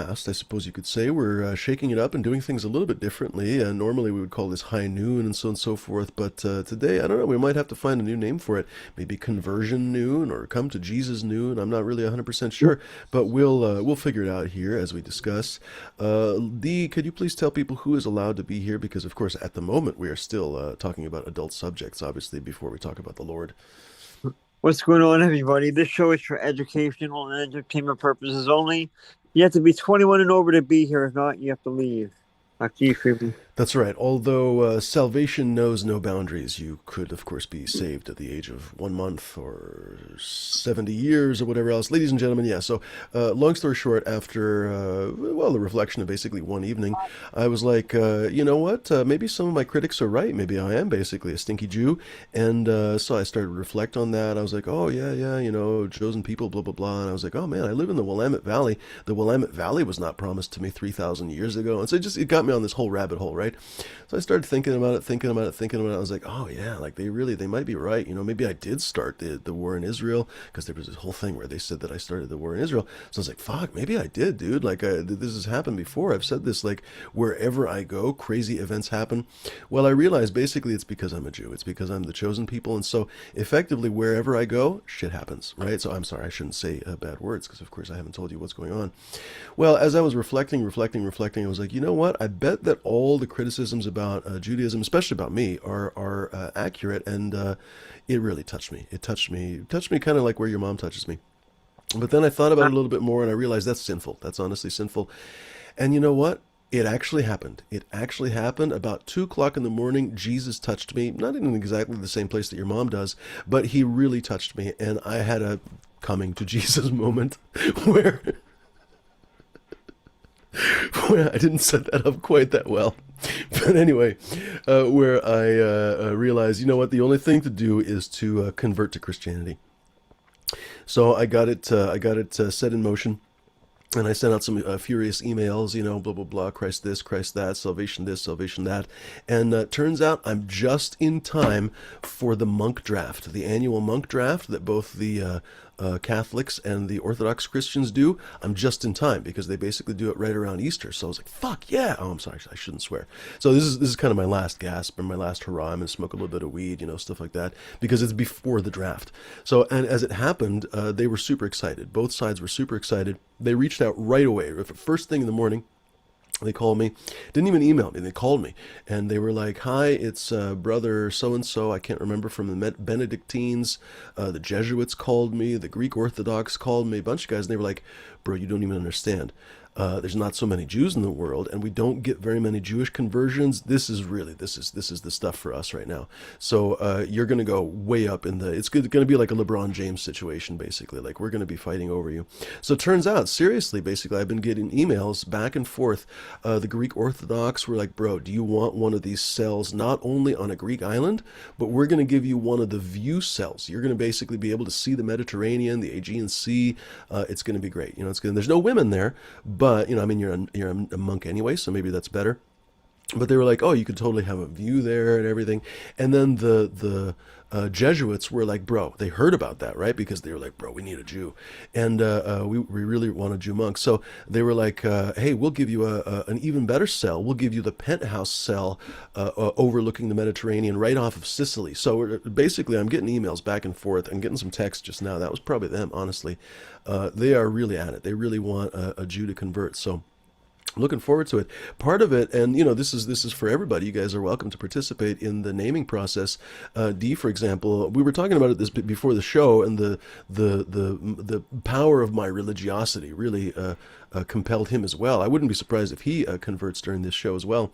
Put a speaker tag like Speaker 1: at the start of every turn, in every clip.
Speaker 1: past, I suppose you could say. We're shaking it up and doing things a little bit differently. Normally we would call this high noon and so on and so forth, but today, I don't know, we might have to find a new name for it. Maybe conversion noon or come to Jesus noon. I'm not really 100% sure, but we'll figure it out here as we discuss. Dee, could you please tell people who is allowed to be here? Because, of course, at the moment we are still talking about adult subjects, obviously, before we talk about the Lord.
Speaker 2: What's going on, everybody? This show is for educational and entertainment purposes only. You have to be 21 and over to be here. If not, you have to leave. Back to you, Creepy.
Speaker 1: That's right. Although salvation knows no boundaries, you could, of course, be saved at the age of 1 month or 70 years or whatever else. Ladies and gentlemen, yeah. So, long story short, after, well, the reflection of basically one evening, I was like, you know what? Maybe some of my critics are right. Maybe I am basically a stinky Jew. And so I started to reflect on that. I was like, oh, yeah, yeah, chosen people, blah, blah, blah. And I was like, oh, man, I live in the Willamette Valley. The Willamette Valley was not promised to me 3,000 years ago. And so it got me on this whole rabbit hole, right? So I started thinking about it, thinking about it, thinking about it. I was like, oh yeah, like they might be right. Maybe I did start the war in Israel, because there was this whole thing where they said that I started the war in Israel. So I was like, fuck, maybe I did, dude. Like this has happened before. I've said this, like wherever I go, crazy events happen. Well, I realized basically it's because I'm a Jew. It's because I'm the chosen people. And so effectively wherever I go, shit happens, right? So I'm sorry, I shouldn't say bad words, because of course I haven't told you what's going on. Well, as I was reflecting, I was like, you know what? I bet that all the criticisms about Judaism, especially about me, are accurate, and it really touched me. It touched me kind of like where your mom touches me. But then I thought about it a little bit more, and I realized that's sinful. That's honestly sinful. And you know what? It actually happened. It actually happened about 2 o'clock in the morning. Jesus touched me, not in exactly the same place that your mom does, but he really touched me, and I had a coming to Jesus moment where I didn't set that up quite that well. But anyway, where I realized, you know what, the only thing to do is to convert to Christianity. So I got it. Set in motion. And I sent out some furious emails, blah, blah, blah, Christ this, Christ that, salvation this, salvation that. And turns out I'm just in time for the monk draft, the annual monk draft that both the Catholics and the Orthodox Christians do. I'm just in time because they basically do it right around Easter. So I was like, fuck yeah. Oh, I'm sorry, I shouldn't swear. So this is kind of my last gasp and my last hurrah. I'm going to smoke a little bit of weed, stuff like that, because it's before the draft. So, and as it happened, they were super excited. Both sides were super excited. They reached out right away. First thing in the morning, they called me, didn't even email me, they called me, and they were like, hi, it's brother so-and-so, I can't remember, from the Benedictines, the Jesuits called me, the Greek Orthodox called me, a bunch of guys, and they were like, bro, you don't even understand. There's not so many Jews in the world, and we don't get very many Jewish conversions. This is the stuff for us right now. So you're going to go way up in the. It's going to be like a LeBron James situation, basically. Like we're going to be fighting over you. So it turns out, seriously, basically, I've been getting emails back and forth. The Greek Orthodox were like, bro, do you want one of these cells not only on a Greek island, but we're going to give you one of the view cells. You're going to basically be able to see the Mediterranean, the Aegean Sea. It's going to be great. There's no women there, but I mean, you're a monk anyway, so maybe that's better. But they were like, oh, you could totally have a view there and everything. And then the Jesuits were like, bro, they heard about that, right? Because they were like, bro, we need a Jew. And we really want a Jew monk. So they were like, hey, we'll give you an even better cell. We'll give you the penthouse cell overlooking the Mediterranean right off of Sicily. So basically, I'm getting emails back and forth. I'm getting some text just now. That was probably them, honestly. They are really at it. They really want a Jew to convert. So looking forward to it. Part of it, and this is for everybody. You guys are welcome to participate in the naming process. D, for example, we were talking about it this before the show, and the power of my religiosity really compelled him as well. I wouldn't be surprised if he converts during this show as well.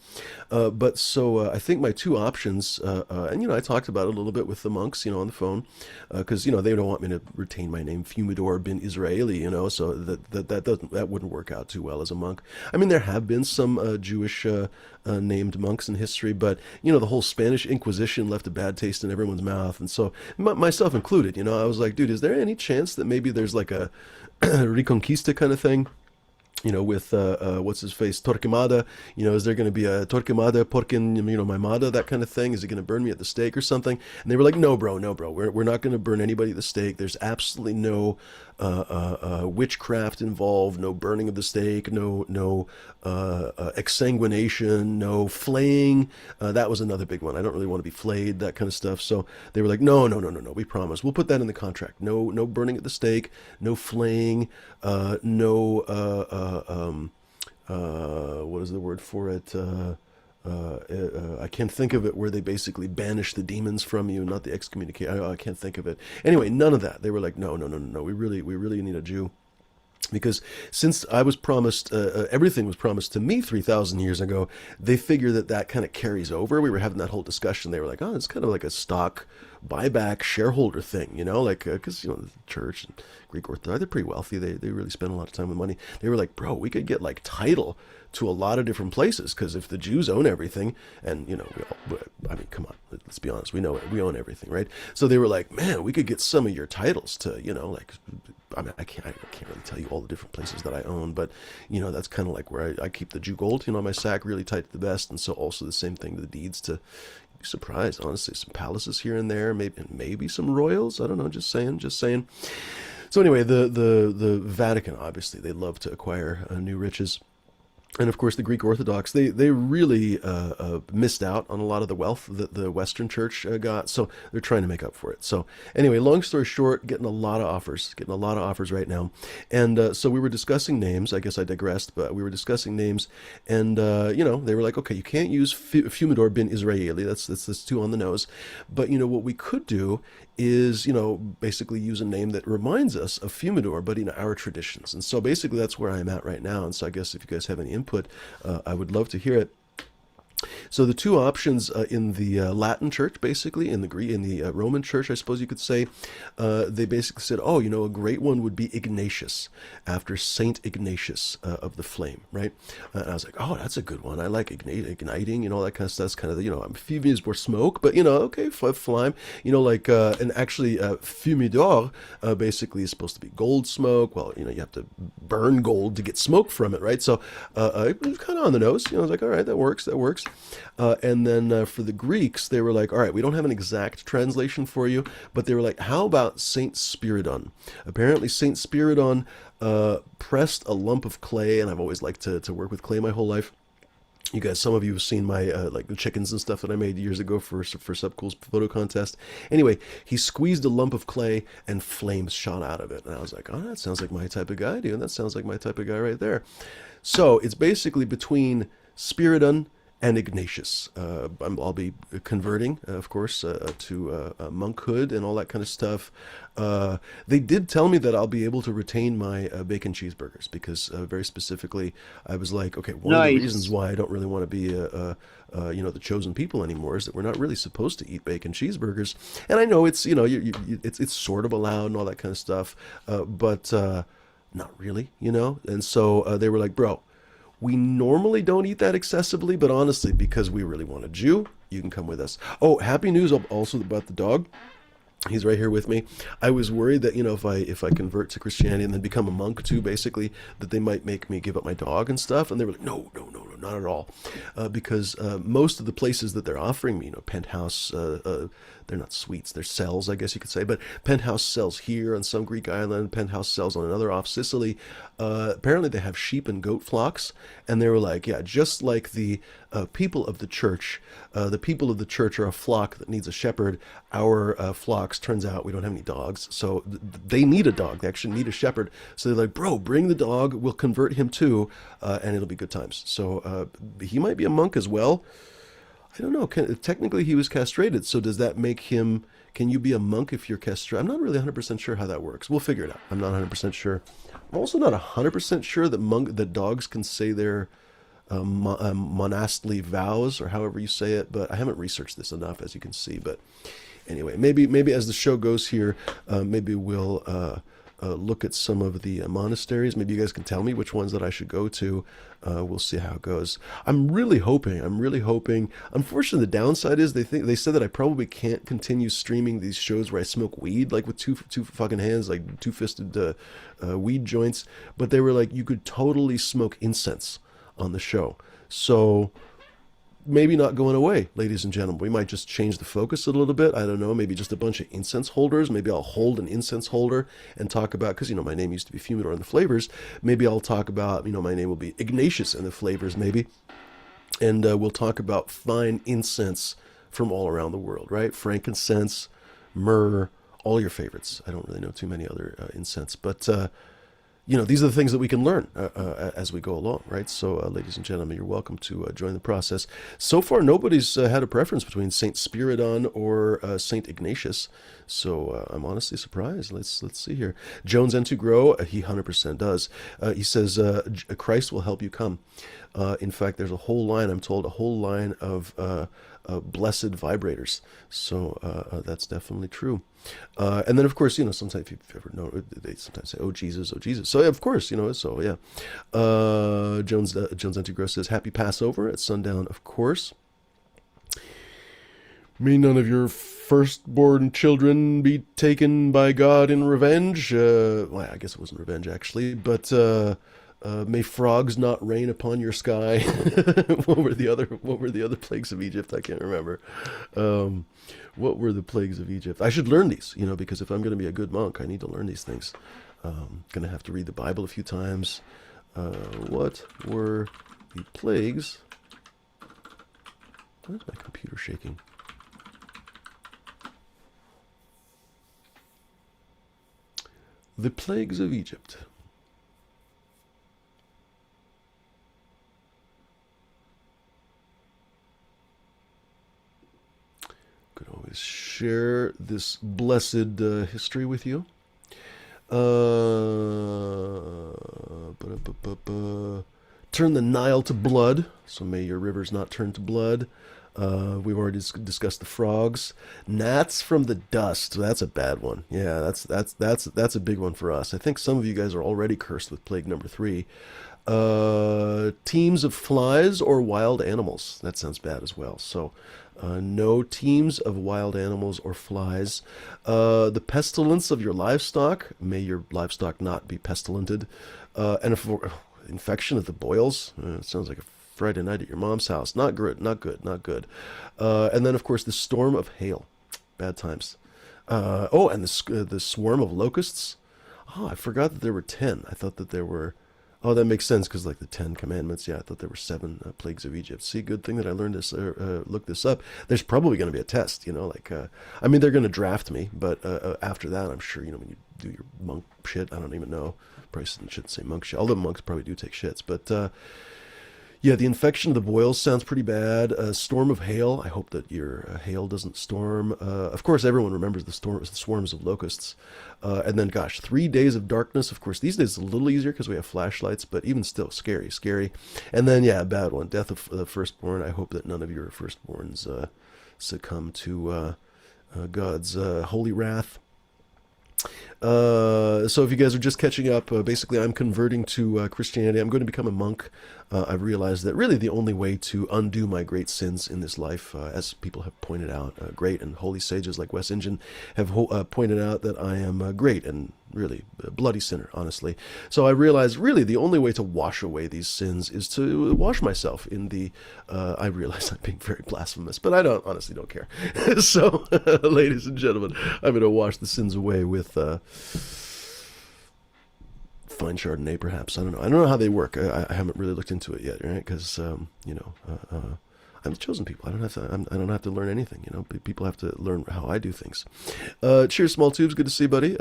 Speaker 1: But so I think my two options, and I talked about it a little bit with the monks, on the phone, because they don't want me to retain my name, Fumidor bin Israeli, so that wouldn't work out too well as a monk. I mean, there have been some Jewish named monks in history, but the whole Spanish Inquisition left a bad taste in everyone's mouth, and so myself included. I was like, dude, is there any chance that maybe there's like a Reconquista kind of thing? with what's his face, Torquemada. Is there going to be a Torquemada porquin, my mada, that kind of thing? Is it going to burn me at the stake or something? And they were like, no, bro, no, bro, we're not going to burn anybody at the stake. There's absolutely no witchcraft involved, no burning of the stake, no exsanguination, no flaying. That was another big one. I don't really want to be flayed, that kind of stuff. So they were like, no, no, no, no, no. We promise. We'll put that in the contract. No, no burning at the stake, no flaying, no. What is the word for it? I can't think of it, where they basically banish the demons from you, not the excommunicate. I can't think of it. Anyway, none of that. They were like, no, no, no, no, no. We really need a Jew. Because since I was promised, everything was promised to me 3,000 years ago, they figure that kind of carries over. We were having that whole discussion. They were like, oh, it's kind of like a stock buyback shareholder thing, like, because, the church and Greek Orthodox, they're pretty wealthy. They really spend a lot of time with money. They were like, bro, we could get like title to a lot of different places, because if the Jews own everything, and I mean, come on, let's be honest, we know it, we own everything, right? So they were like, man, we could get some of your titles to, like, I mean, I can't really tell you all the different places that I own, but that's kind of like where I keep the Jew gold, my sack really tight to the vest, and so also the same thing, the deeds to. You'd be surprised, honestly, some palaces here and there, maybe some royals. I don't know, just saying. So anyway, the Vatican, obviously, they love to acquire new riches. And of course, the Greek Orthodox, they really missed out on a lot of the wealth that the Western Church got, so they're trying to make up for it. So anyway, long story short, getting a lot of offers right now. And so we were discussing names. I guess I digressed, but we were discussing names, and they were like, okay, you can't use Fumidor bin Israeli. That's too on the nose. But what we could do is, basically use a name that reminds us of Fumidor, but in our traditions. And so basically that's where I'm at right now. And so I guess if you guys have any input, I would love to hear it. So the two options in the Latin Church, basically in the Roman Church, I suppose you could say, they basically said, oh, a great one would be Ignatius, after Saint Ignatius of the Flame, right? And I was like, oh, that's a good one. I like igniting, all that kind of stuff. It's kind of I'm fuming more smoke, but okay, flame, and actually fumidor basically is supposed to be gold smoke. Well, you have to burn gold to get smoke from it, right? So it was kind of on the nose. I was like, all right, that works. And then for the Greeks, they were like, all right, we don't have an exact translation for you, but they were like, how about Saint Spiridon? Apparently, Saint Spiridon pressed a lump of clay, and I've always liked to work with clay my whole life. You guys, some of you have seen my like the chickens and stuff that I made years ago for Subcool's photo contest. Anyway, he squeezed a lump of clay and flames shot out of it, and I was like, oh, that sounds like my type of guy, dude. That sounds like my type of guy right there. So it's basically between Spiridon and Ignatius. I'll be converting, of course, to monkhood and all that kind of stuff. They did tell me that I'll be able to retain my bacon cheeseburgers, because very specifically, I was like, okay, one of the reasons why I don't really want to be the chosen people anymore is that we're not really supposed to eat bacon cheeseburgers. And I know it's it's sort of allowed and all that kind of stuff, but not really, And so they were like, bro, we normally don't eat that excessively, but honestly, because we really want a Jew, you can come with us. Oh, happy news also about the dog. He's right here with me. I was worried that if I convert to Christianity and then become a monk too, basically, that they might make me give up my dog and stuff. And they were like, no, not at all, because most of the places that they're offering me, penthouse, they're not suites, they're cells, I guess you could say, but penthouse cells here on some Greek island, penthouse cells on another off Sicily. Apparently, they have sheep and goat flocks, and they were like, yeah, just like the people of the church. The people of the church are a flock that needs a shepherd. Our flocks, turns out, we don't have any dogs, so they need a dog. They actually need a shepherd. So they're like, bro, bring the dog. We'll convert him too, and it'll be good times. So he might be a monk as well. I don't know. Technically, he was castrated. So does that make him? Can you be a monk if you're castrated? I'm not really 100% sure how that works. We'll figure it out. I'm not 100% sure. I'm also not 100% sure that dogs can say their monastly vows, or however you say it, but I haven't researched this enough, as you can see. But anyway, maybe as the show goes here, maybe we'll look at some of the monasteries. Maybe you guys can tell me which ones that I should go to. We'll see how it goes. I'm really hoping. I'm really hoping. Unfortunately, the downside is they said that I probably can't continue streaming these shows where I smoke weed, like with two fucking hands, like two fisted weed joints. But they were like, you could totally smoke incense on the show. So maybe not going away, ladies and gentlemen. We might just change the focus a little bit. I don't know. Maybe just a bunch of incense holders. Maybe I'll hold an incense holder and talk about, because, my name used to be Fumidor and the Flavors. Maybe I'll talk about, my name will be Ignatius and the Flavors, maybe. And we'll talk about fine incense from all around the world, right? Frankincense, myrrh, all your favorites. I don't really know too many other incense, but these are the things that we can learn as we go along, right? So, ladies and gentlemen, you're welcome to join the process. So far, nobody's had a preference between Saint Spiridon or Saint Ignatius, so I'm honestly surprised. Let's see here. Jones and to grow, he 100% does. He says, Christ will help you come. In fact, there's a whole line, I'm told, a whole line of blessed vibrators. So that's definitely true. And then, of course, sometimes if you've ever known, they sometimes say, "Oh Jesus, oh Jesus." So, yeah, of course, so yeah. Jones Antigros says, "Happy Passover at sundown, of course. May none of your firstborn children be taken by God in revenge." Well, I guess it wasn't revenge, actually, but may frogs not rain upon your sky. What were the other plagues of Egypt? I can't remember. What were the plagues of Egypt? I should learn these, because if I'm going to be a good monk, I need to learn these things. Going to have to read the Bible a few times. What were the plagues? Why is my computer shaking? The plagues of Egypt. Could always share this blessed history with you. Turn the Nile to blood, so may your rivers not turn to blood. We've already discussed the frogs. Gnats from the dust. That's a bad one. Yeah, that's a big one for us. I think some of you guys are already cursed with plague number 3. Teams of flies or wild animals. That sounds bad as well. So, no teams of wild animals or flies. The pestilence of your livestock. May your livestock not be pestilented. And infection of the boils. It sounds like a Friday night at your mom's house. Not good, not good, not good. And then, of course, the storm of hail. Bad times. And the swarm of locusts. Oh, I forgot that there were 10. I thought that there were... Oh, that makes sense, because like the 10 Commandments, yeah, I thought there were 7 plagues of Egypt. See, good thing that I learned this, looked this up. There's probably going to be a test, they're going to draft me, but after that, I'm sure, when you do your monk shit, I don't even know. Probably shouldn't say monk shit, although monks probably do take shits, but yeah, the infection of the boils sounds pretty bad. Storm of hail. I hope that your hail doesn't storm. Of course, everyone remembers the swarms of locusts. And then, gosh, 3 days of darkness. Of course, these days it's a little easier because we have flashlights, but even still, scary. And then, yeah, a bad one. Death of the firstborn. I hope that none of your firstborns succumb to God's holy wrath. So if you guys are just catching up, basically I'm converting to Christianity. I'm going to become a monk. I've realized that really the only way to undo my great sins in this life, as people have pointed out, great and holy sages like Wes Ingen have pointed out that I am great and really a bloody sinner, honestly. So I realized really the only way to wash away these sins is to wash myself in the, I realize I'm being very blasphemous, but I honestly don't care. So, ladies and gentlemen, I'm going to wash the sins away with fine Chardonnay, perhaps. I don't know how they work. I haven't really looked into it yet, right? Because I'm the chosen people. I don't have to learn anything. People have to learn how I do things. Cheers, small tubes. Good to see you, buddy.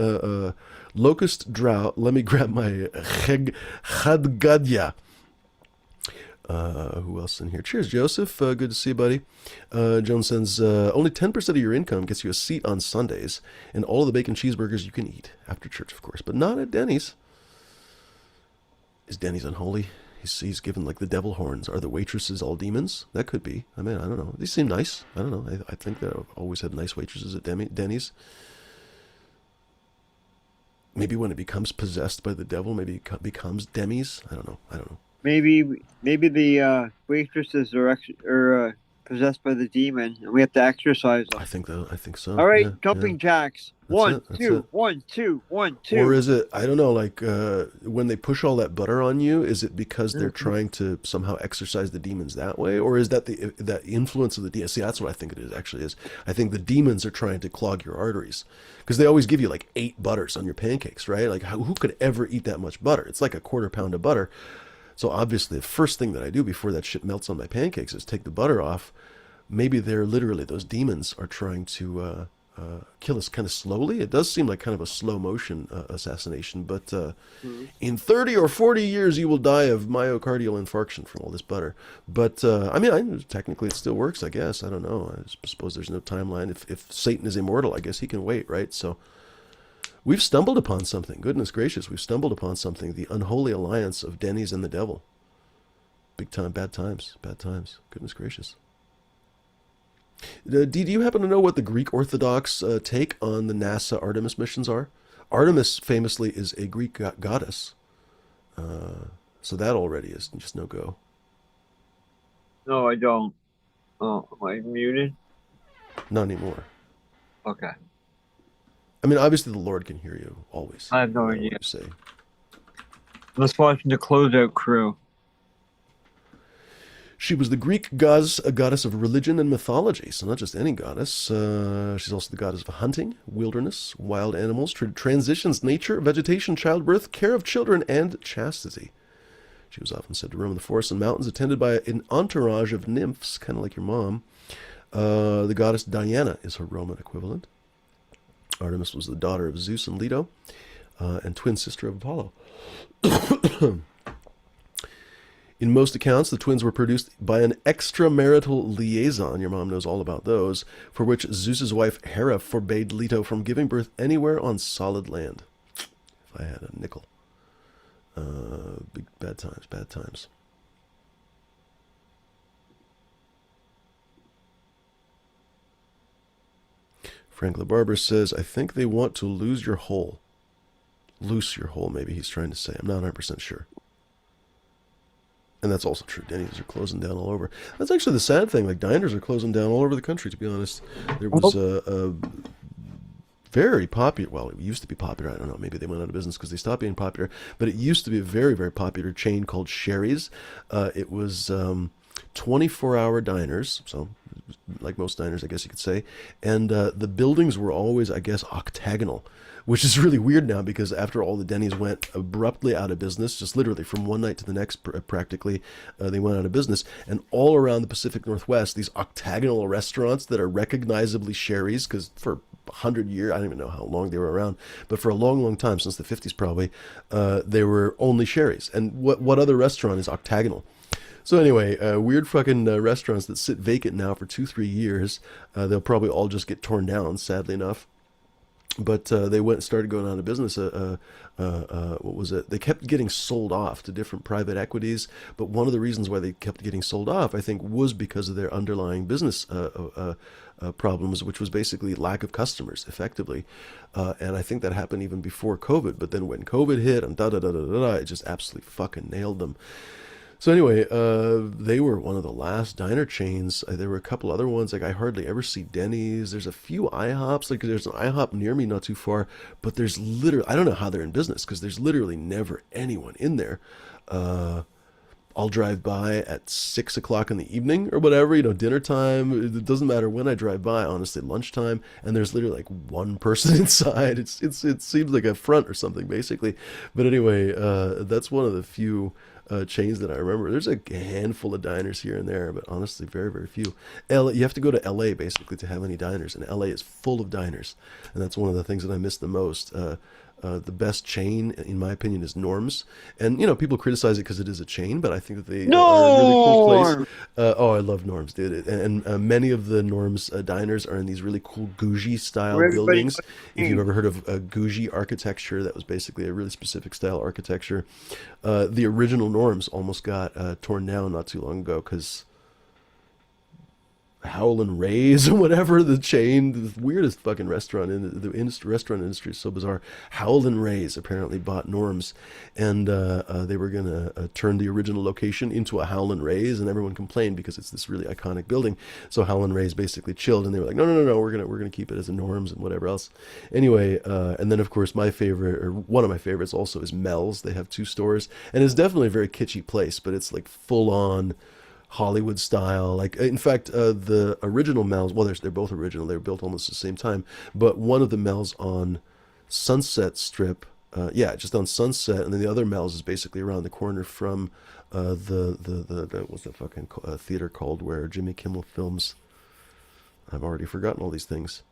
Speaker 1: Locust drought. Let me grab my chadgadya. Who else in here? Cheers, Joseph. Good to see you, buddy. Joan says, only 10% of your income gets you a seat on Sundays and all of the bacon cheeseburgers you can eat after church, of course, but not at Denny's. Is Denny's unholy? He's given like the devil horns. Are the waitresses all demons? That could be. I mean, I don't know. They seem nice. I don't know. I think that I've always had nice waitresses at Denny's. Maybe when it becomes possessed by the devil, maybe it becomes Demis. I don't know. I don't know.
Speaker 2: Maybe the waitresses are possessed by the demon, and we have to exorcise them.
Speaker 1: I think so.
Speaker 2: All right,
Speaker 1: Yeah, yeah.
Speaker 2: jumping jacks.
Speaker 1: That's
Speaker 2: One,
Speaker 1: it. That's it.
Speaker 2: two, one, two, one,
Speaker 1: Or
Speaker 2: two.
Speaker 1: is it, I don't know, like when they push all that butter on you, is it because they're
Speaker 2: Mhm.
Speaker 1: trying to somehow exorcise the demons that way? Or is that that influence of the demons? See, that's what I think it is, actually is. I think the demons are trying to clog your arteries. Because they always give you like 8 butters on your pancakes, right? Like, who could ever eat that much butter? It's like a quarter pound of butter. So obviously, the first thing that I do before that shit melts on my pancakes is take the butter off. Maybe they're literally, those demons are trying to kill us kind of slowly. It does seem like kind of a slow motion assassination, but
Speaker 2: Mhm.
Speaker 1: in 30 or 40 years, you will die of myocardial infarction from all this butter. But I mean, technically, it still works, I guess. I don't know. I suppose there's no timeline. If Satan is immortal, I guess he can wait, right? So we've stumbled upon something. Goodness gracious, we've stumbled upon something. The unholy alliance of Denny's and the devil. Big time, bad times, bad times. Goodness gracious. Do you happen to know what the Greek Orthodox take on the NASA Artemis missions are? Artemis famously is a Greek goddess, so that already is just no go.
Speaker 2: No, I don't. Oh, am I muted?
Speaker 1: Not anymore.
Speaker 2: Okay.
Speaker 1: I mean, obviously the Lord can hear you always,
Speaker 2: I have
Speaker 1: no
Speaker 2: no
Speaker 1: matter what
Speaker 2: idea.
Speaker 1: you say.
Speaker 2: Let's watch the closeout crew.
Speaker 1: She was the Greek goddess, a goddess of religion and mythology, so not just any goddess. She's also the goddess of hunting, wilderness, wild animals, transitions, nature, vegetation, childbirth, care of children, and chastity. She was often said to roam the forests and mountains, attended by an entourage of nymphs, kind of like your mom. The goddess Diana is her Roman equivalent. Artemis was the daughter of Zeus and Leto, and twin sister of Apollo. In most accounts, the twins were produced by an extramarital liaison, your mom knows all about those, for which Zeus's wife Hera forbade Leto from giving birth anywhere on solid land. If I had a nickel. Big bad times, bad times. Frank LaBarber says, I think they want to lose your hole. Loose your hole, maybe he's trying to say. I'm not 100% sure. And that's also true. Denny's are closing down all over. That's actually the sad thing. Like, diners are closing down all over the country, to be honest. There was a very popular, well, it used to be popular. I don't know. Maybe they went out of business because they stopped being popular. But it used to be a very, very popular chain called Sherry's. It was 24-hour diners, so like most diners, I guess you could say. And the buildings were always, I guess, octagonal, which is really weird now because after all, the Denny's went abruptly out of business, just literally from one night to the next, practically, they went out of business. And all around the Pacific Northwest, these octagonal restaurants that are recognizably Sherry's, because for 100 years, I don't even know how long they were around, but for a long, long time, since the 50s probably, they were only Sherry's. And what other restaurant is octagonal? So anyway, weird fucking restaurants that sit vacant now for 2-3 years. They'll probably all just get torn down, sadly enough. But they started going out of business. What was it? They kept getting sold off to different private equities. But one of the reasons why they kept getting sold off, I think, was because of their underlying business problems, which was basically lack of customers, effectively. And I think that happened even before COVID. But then when COVID hit and it just absolutely fucking nailed them. So anyway, they were one of the last diner chains. There were a couple other ones. Like, I hardly ever see Denny's. There's a few IHOPs. Like, there's an IHOP near me, not too far. But there's literally, I don't know how they're in business because there's literally never anyone in there. I'll drive by at 6 o'clock in the evening or whatever, dinner time. It doesn't matter when I drive by, honestly, lunchtime, and there's literally like one person inside. It seems like a front or something, basically. But anyway, that's one of the few chains that I remember. There's a handful of diners here and there, but honestly, very, very few. You have to go to LA basically to have any diners, and LA is full of diners, and that's one of the things that I miss the most. The best chain, in my opinion, is Norm's. And, people criticize it because it is a chain, but I think that they are a really cool place.
Speaker 2: No.
Speaker 1: Oh, I love Norm's, dude. And many of the Norm's diners are in these really cool Gougie style
Speaker 2: Where everybody
Speaker 1: buildings.
Speaker 2: goes
Speaker 1: If
Speaker 2: to
Speaker 1: you've
Speaker 2: eat.
Speaker 1: ever heard of Gougie architecture, that was basically a really specific style architecture. The original Norm's almost got torn down not too long ago because Howlin' Ray's or whatever, the chain, the weirdest fucking restaurant in the industry. Restaurant industry is so bizarre. Howlin' Ray's apparently bought Norm's, and they were gonna turn the original location into a Howlin' Ray's, and everyone complained because it's this really iconic building. So Howlin' Ray's basically chilled, and they were like, no, no, no, no, we're gonna keep it as a Norm's and whatever else. Anyway, and then of course my favorite, or one of my favorites, also is Mel's. They have two stores, and it's definitely a very kitschy place, but it's like full on Hollywood style. Like, in fact, the original Mel's, well, they're both original. They were built almost at the same time. But one of the Mel's on Sunset Strip, yeah, just on Sunset, and then the other Mel's is basically around the corner from the what's that fucking theater called where Jimmy Kimmel films? I've already forgotten all these things.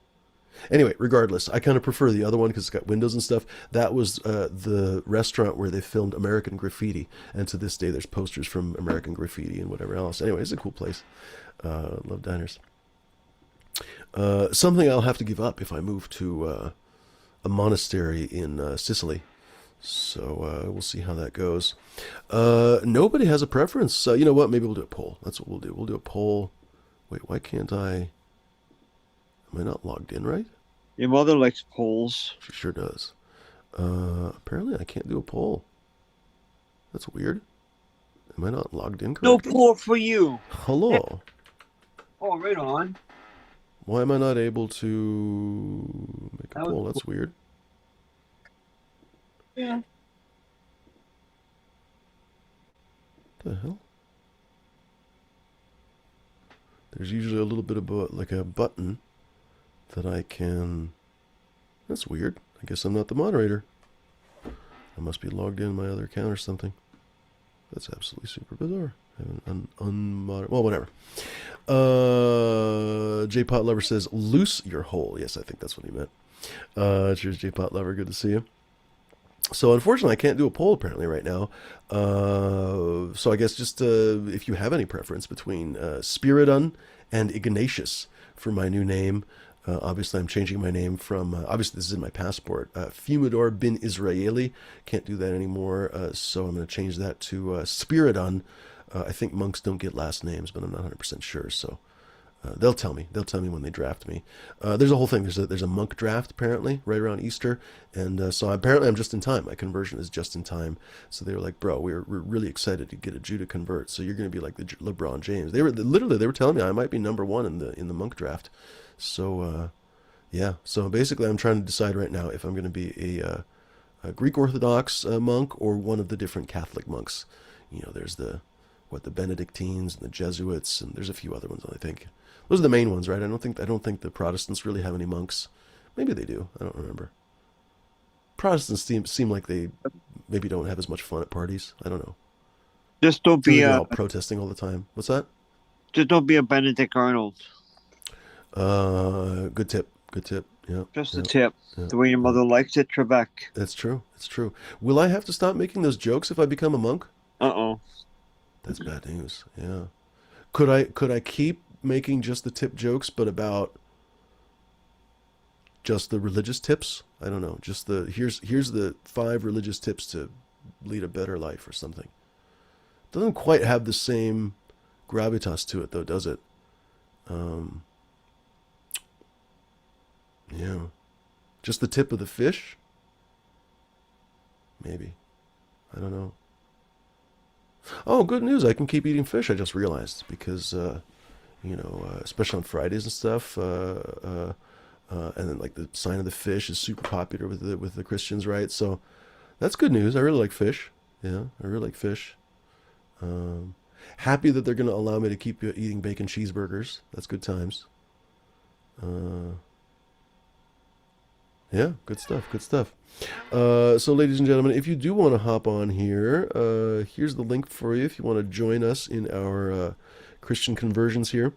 Speaker 1: Anyway, regardless, I kind of prefer the other one because it's got windows and stuff. That was the restaurant where they filmed American Graffiti, and to this day, there's posters from American Graffiti and whatever else. Anyway, it's a cool place. Love diners. Something I'll have to give up if I move to a monastery in Sicily. So we'll see how that goes. Nobody has a preference. You know what? Maybe we'll do a poll. That's what we'll do. We'll do a poll. Wait, why can't I? Am I not logged in right?
Speaker 2: Your mother likes polls.
Speaker 1: She sure does. Apparently I can't do a poll. That's weird. Am I not logged in
Speaker 2: No
Speaker 1: correctly?
Speaker 2: poll for you.
Speaker 1: Hello.
Speaker 2: Oh, right on.
Speaker 1: Why am I not able to make a
Speaker 2: That was
Speaker 1: poll? That's weird.
Speaker 2: Yeah.
Speaker 1: What the hell? There's usually a little bit of like a button that I can. That's weird. I guess I'm not the moderator. I must be logged in my other account or something. That's absolutely super bizarre. I have an unmoder. Well, whatever. J Pot Lover says, "Loose your hole." Yes, I think that's what he meant. Cheers, J Pot Lover. Good to see you. So unfortunately, I can't do a poll apparently right now. So I guess just if you have any preference between Spiridon and Ignatius for my new name. Obviously, I'm changing my name from, obviously this is in my passport, Fumador bin Israeli. Can't do that anymore, so I'm going to change that to Spiridon. I think monks don't get last names, but I'm not 100% sure, so they'll tell me. They'll tell me when they draft me. There's a whole thing. There's a monk draft, apparently, right around Easter, and so apparently I'm just in time. My conversion is just in time. So they were like, bro, we're really excited to get a Jew to convert, so you're going to be like the LeBron James. They were telling me I might be number one in the monk draft. So, yeah. So basically, I'm trying to decide right now if I'm going to be a Greek Orthodox monk or one of the different Catholic monks. You know, there's the Benedictines and the Jesuits, and there's a few other ones. I think those are the main ones, right? I don't think the Protestants really have any monks. Maybe they do. I don't remember. Protestants seem like they maybe don't have as much fun at parties. I don't know.
Speaker 2: Just don't
Speaker 1: So
Speaker 2: be
Speaker 1: they're
Speaker 2: a
Speaker 1: all protesting all the time. What's that?
Speaker 2: just don't be a Benedict Arnold.
Speaker 1: Good tip. Good tip. Yeah.
Speaker 2: Just a
Speaker 1: Yeah.
Speaker 2: tip.
Speaker 1: Yeah.
Speaker 2: The way your mother likes it, Trebek.
Speaker 1: That's true. It's true. Will I have to stop making those jokes if I become a monk?
Speaker 2: Uh-oh.
Speaker 1: That's bad news. Yeah. Could I keep making just the tip jokes, but about just the religious tips? I don't know. Just the here's the 5 religious tips to lead a better life or something. Doesn't quite have the same gravitas to it though, does it? Um, yeah. Just the tip of the fish? Maybe. I don't know. Oh, good news. I can keep eating fish, I just realized. Because, especially on Fridays and stuff. And then, like, the sign of the fish is super popular with the Christians, right? So that's good news. I really like fish. Yeah, I really like fish. Happy that they're going to allow me to keep eating bacon cheeseburgers. That's good times. Yeah, good stuff. Good stuff. So, ladies and gentlemen, if you do want to hop on here, here's the link for you if you want to join us in our Christian conversions here.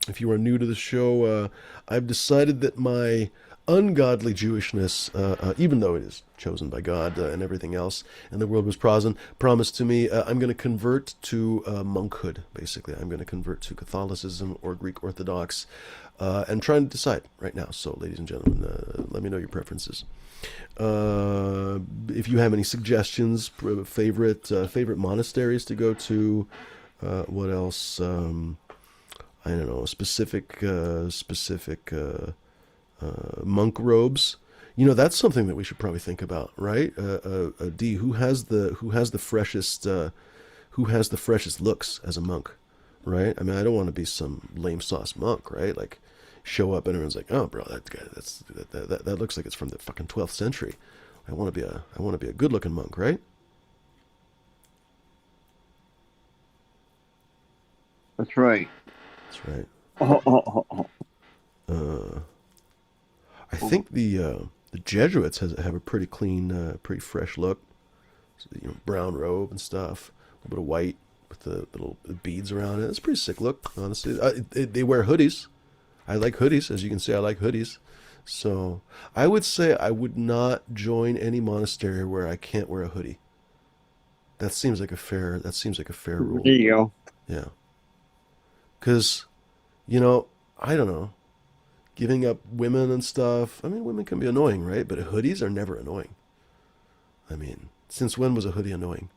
Speaker 1: If you are new to the show, I've decided that my ungodly Jewishness, even though it is chosen by God and everything else, and the world was promised to me, I'm going to convert to monkhood, basically. I'm going to convert to Catholicism or Greek Orthodox, and trying to decide right now. So, ladies and gentlemen, let me know your preferences. If you have any suggestions, favorite monasteries to go to, what else? I don't know, monk robes. You know, that's something that we should probably think about, right? D, who has the freshest looks as a monk, right? I mean, I don't want to be some lame sauce monk, right? Like, show up and everyone's like, oh, bro, that guy, that looks like it's from the fucking 12th century. I want to be a good looking monk, right?
Speaker 2: That's right.
Speaker 1: That's right.
Speaker 2: Oh, oh, oh, oh.
Speaker 1: Uh, I think the Jesuits have a pretty clean, pretty fresh look. So, you know, brown robe and stuff, a little bit of white with the little beads around it. It's a pretty sick look, honestly. They wear hoodies. I like hoodies, as you can see. I like hoodies. So I would say I would not join any monastery where I can't wear a hoodie. That seems like a fair. That seems like a fair
Speaker 2: There
Speaker 1: rule.
Speaker 2: you go.
Speaker 1: Yeah, because you know, I don't know, giving up women and stuff. I mean, women can be annoying, right? But hoodies are never annoying. I mean, since when was a hoodie annoying?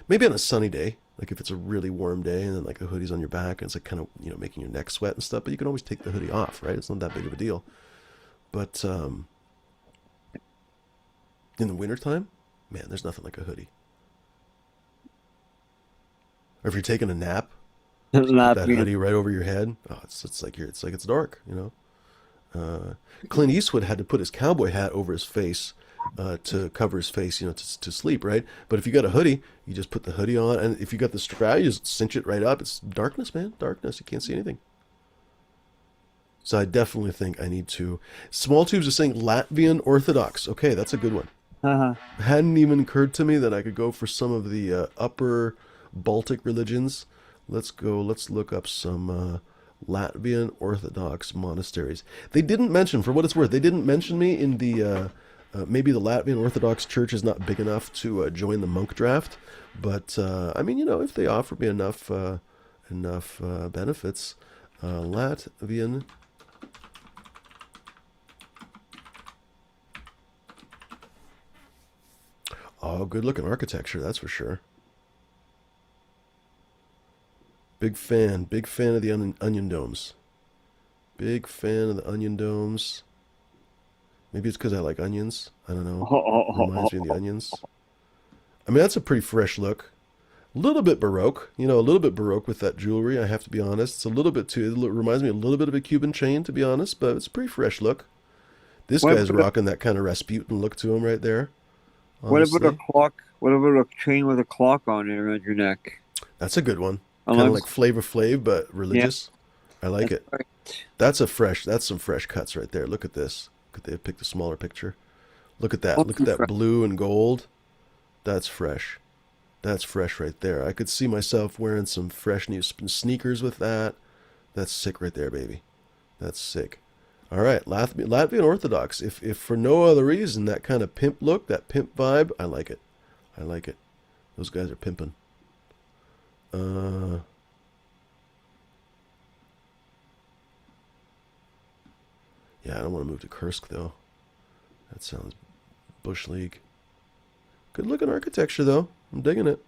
Speaker 1: Maybe on a sunny day, like if it's a really warm day and then like a hoodie's on your back and it's like kind of, you know, making your neck sweat and stuff. But you can always take the hoodie off, right? It's not that big of a deal. But in the wintertime, man, there's nothing like a hoodie. Or if you're taking a nap, just put
Speaker 2: Not
Speaker 1: that
Speaker 2: being
Speaker 1: hoodie right over your head. Oh, it's like it's dark, you know. Clint Eastwood had to put his cowboy hat over his face to cover his face, you know, to sleep, right? But if you got a hoodie, you just put the hoodie on, and if you got the strap, you just cinch it right up. It's darkness, man, darkness. You can't see anything. So I definitely think I need to. Small Tubes is saying Latvian Orthodox. Okay, that's a good one.
Speaker 2: uh-huh.
Speaker 1: It hadn't even occurred to me that I could go for some of the upper Baltic religions. Let's go. Let's look up some Latvian Orthodox monasteries. They didn't mention, for what it's worth, they didn't mention me in the. Maybe the Latvian Orthodox Church is not big enough to join the monk draft, but I mean, you know, if they offer me enough benefits, Latvian. Oh, good looking architecture, that's for sure. Big fan of the onion domes. Big fan of the onion domes. Maybe it's because I like onions. I don't know.
Speaker 2: Oh, oh, oh,
Speaker 1: Reminds me of
Speaker 2: oh.
Speaker 1: the onions. I mean, that's a pretty fresh look. A little bit Baroque, you know, a little bit Baroque with that jewelry. I have to be honest. It's a little bit too. It reminds me a little bit of a Cuban chain, to be honest, but it's a pretty fresh look. This
Speaker 2: What
Speaker 1: guy's
Speaker 2: about
Speaker 1: rocking that kind of Rasputin look to him right there.
Speaker 2: what about a
Speaker 1: Honestly,
Speaker 2: clock? What about a chain with a clock on it around your neck?
Speaker 1: that's a good one. Kind of
Speaker 2: Unless,
Speaker 1: like Flavor Flav, but
Speaker 2: yeah,
Speaker 1: religious. I like
Speaker 2: that's
Speaker 1: it.
Speaker 2: right.
Speaker 1: That's some fresh cuts right there. Look at this. Could they have picked a smaller picture? Look at that. Look at
Speaker 2: Awesome
Speaker 1: that
Speaker 2: friend.
Speaker 1: blue and gold. That's fresh. That's fresh right there. I could see myself wearing some fresh new sneakers with that. That's sick right there, baby. That's sick. All right, Latvian Orthodox. If for no other reason, that kind of pimp look, that pimp vibe, I like it. I like it. Those guys are pimping. Uh, yeah, I don't want to move to Kursk though. That sounds bush league. Good looking architecture though. I'm digging it.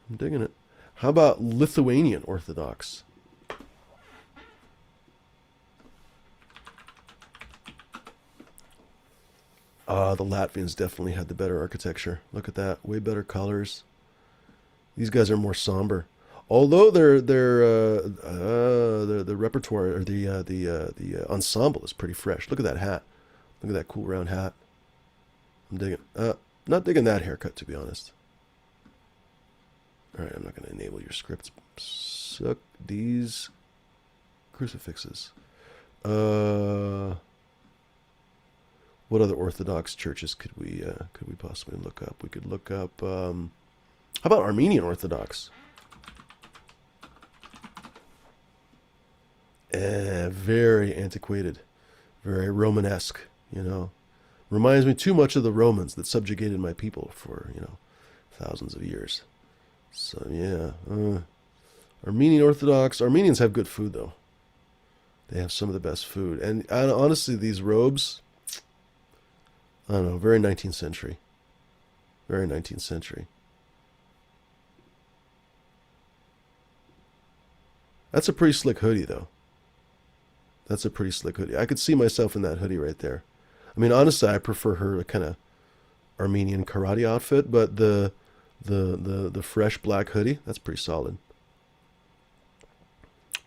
Speaker 1: I'm digging it. How about Lithuanian Orthodox? The Latvians definitely had the better architecture. Look at that. Way better colors. These guys are more somber. Although the repertoire or the ensemble is pretty fresh. Look at that hat. Look at that cool round hat. I'm digging. Not digging that haircut, to be honest. All right, I'm not going to enable your scripts. Suck these crucifixes. What other Orthodox churches could we possibly look up? We could look up. How about Armenian Orthodox? Very antiquated, very Romanesque. You know, reminds me too much of the Romans that subjugated my people for thousands of years. So yeah, Armenian Orthodox. Armenians have good food though. They have some of the best food, and honestly, these robes. I don't know, very 19th century. Very 19th century. That's a pretty slick hoodie, though. That's a pretty slick hoodie. I could see myself in that hoodie right there. I mean, honestly, I prefer her kind of Armenian karate outfit, but the fresh black hoodie, that's pretty solid.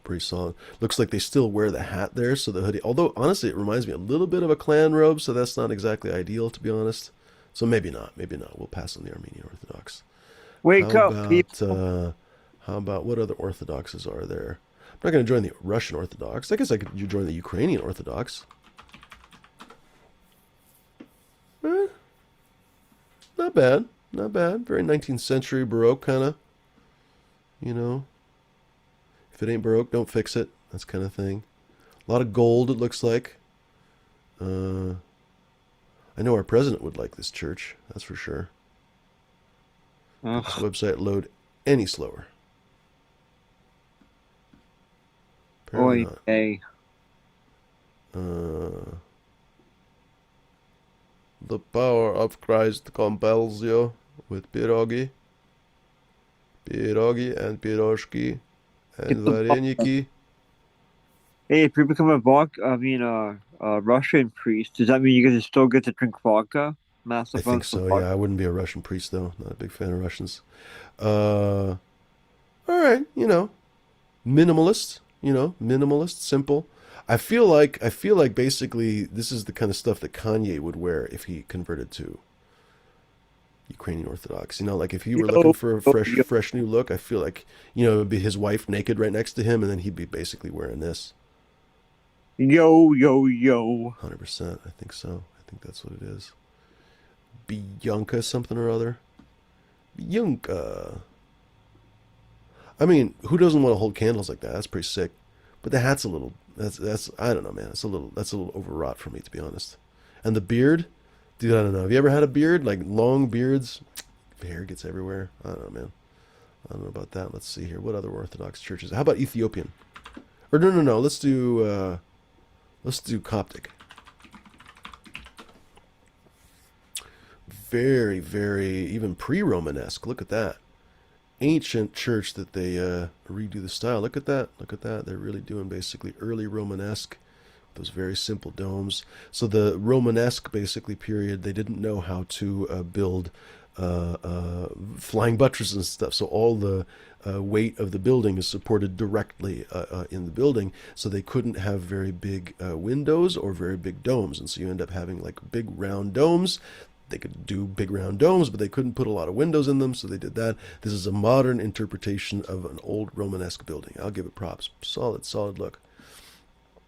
Speaker 1: Pretty solid. Looks like they still wear the hat there, so the hoodie. Although honestly, it reminds me a little bit of a clan robe, so that's not exactly ideal, to be honest. So maybe not. Maybe not. We'll pass on the Armenian Orthodox.
Speaker 2: Wake
Speaker 1: How
Speaker 2: up,
Speaker 1: about
Speaker 2: people!
Speaker 1: what other Orthodoxes are there? I'm not going to join the Russian Orthodox. I guess I could join the Ukrainian Orthodox. Eh, not bad. Not bad. Very 19th century Baroque kind of. You know, if it ain't Baroque, don't fix it. That's kind of thing. A lot of gold, it looks like. Uh, I know our president would like this church. That's for sure. Did this
Speaker 2: Ugh.
Speaker 1: website load any slower? Apparently
Speaker 2: Oy
Speaker 1: not.
Speaker 2: vey.
Speaker 1: Uh, the power of Christ compels you with pierogi and piroshki
Speaker 2: Get
Speaker 1: and
Speaker 2: the vodka.
Speaker 1: vareniki.
Speaker 2: Hey, if you become a Russian priest, does that mean you guys still get to drink vodka?
Speaker 1: I
Speaker 2: Massive
Speaker 1: think
Speaker 2: amounts of
Speaker 1: so.
Speaker 2: vodka.
Speaker 1: Yeah, I wouldn't be a Russian priest though. Not a big fan of Russians. Uh, all right, minimalist. Minimalist, simple. I feel like basically this is the kind of stuff that Kanye would wear if he converted to Ukrainian Orthodox. Like if you were looking
Speaker 2: Yo,
Speaker 1: for a
Speaker 2: yo,
Speaker 1: fresh,
Speaker 2: yo,
Speaker 1: fresh new look, I feel like it would be his wife naked right next to him, and then he'd be basically wearing this.
Speaker 2: yo, yo, yo.
Speaker 1: 100%. I think so. I think that's what it is. Bianca something or other. Bianca. I mean, who doesn't want to hold candles like that? That's pretty sick. But the hat's a little. That's I don't know, man. That's a little overwrought for me, to be honest. And the beard, dude. I don't know. Have you ever had a beard like long beards? Hair gets everywhere. I don't know, man. I don't know about that. Let's see here. What other Orthodox churches? How about Ethiopian? Or no, no, no. Let's do Coptic. Very, very even pre-Romanesque. Look at that. Ancient church that they redo the style. Look at that. Look at that. They're really doing basically early Romanesque. Those very simple domes. So the Romanesque basically period, they didn't know how to build flying buttresses and stuff. So all the weight of the building is supported directly in the building. So they couldn't have very big windows or very big domes. And so you end up having like big round domes. They could do big round domes, but they couldn't put a lot of windows in them, so they did that. This is a modern interpretation of an old Romanesque building. I'll give it props. Solid, solid look.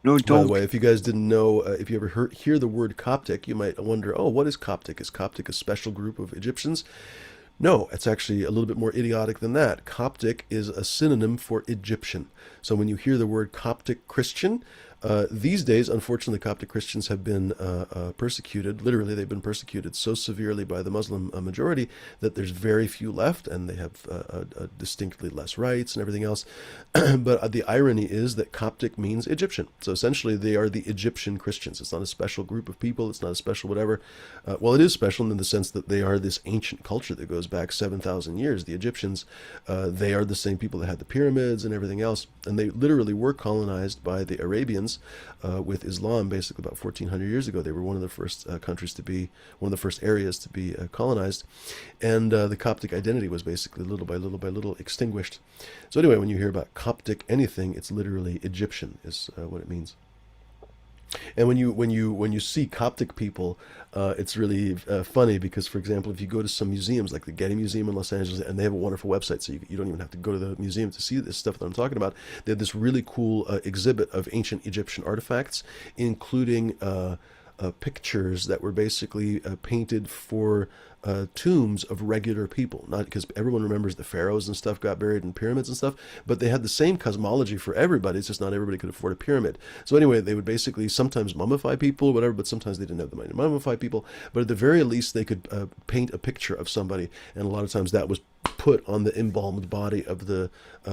Speaker 2: No,
Speaker 1: By the
Speaker 2: don't.
Speaker 1: way, if you guys didn't know, if you ever hear the word Coptic, you might wonder, oh, what is Coptic? Is Coptic a special group of Egyptians? No, it's actually a little bit more idiotic than that. Coptic is a synonym for Egyptian. So when you hear the word Coptic Christian, these days, unfortunately, Coptic Christians have been persecuted. Literally, they've been persecuted so severely by the Muslim majority that there's very few left, and they have distinctly less rights and everything else. But the irony is that Coptic means Egyptian. So essentially, they are the Egyptian Christians. It's not a special group of people. It's not a special whatever. Well, it is special in the sense that they are this ancient culture that goes back 7,000 years. The Egyptians, they are the same people that had the pyramids and everything else, and they literally were colonized by the Arabians with Islam basically about 1,400 years ago. They were one of the first countries to be, one of the first areas to be colonized, and the Coptic identity was basically little by little by little extinguished. So anyway, when you hear about Coptic anything, it's literally Egyptian is what it means. And when you see Coptic people, it's really funny because, for example, if you go to some museums like the Getty Museum in Los Angeles, and they have a wonderful website, so you don't even have to go to the museum to see this stuff that I'm talking about. They have this really cool exhibit of ancient Egyptian artifacts, including pictures that were basically painted for tombs of regular people. Not because everyone remembers the pharaohs and stuff got buried in pyramids and stuff, but they had the same cosmology for everybody. It's just not everybody could afford a pyramid. So anyway, they would basically sometimes mummify people or whatever, but sometimes they didn't have the money to mummify people. But at the very least, they could paint a picture of somebody, and a lot of times that was put on the embalmed body of the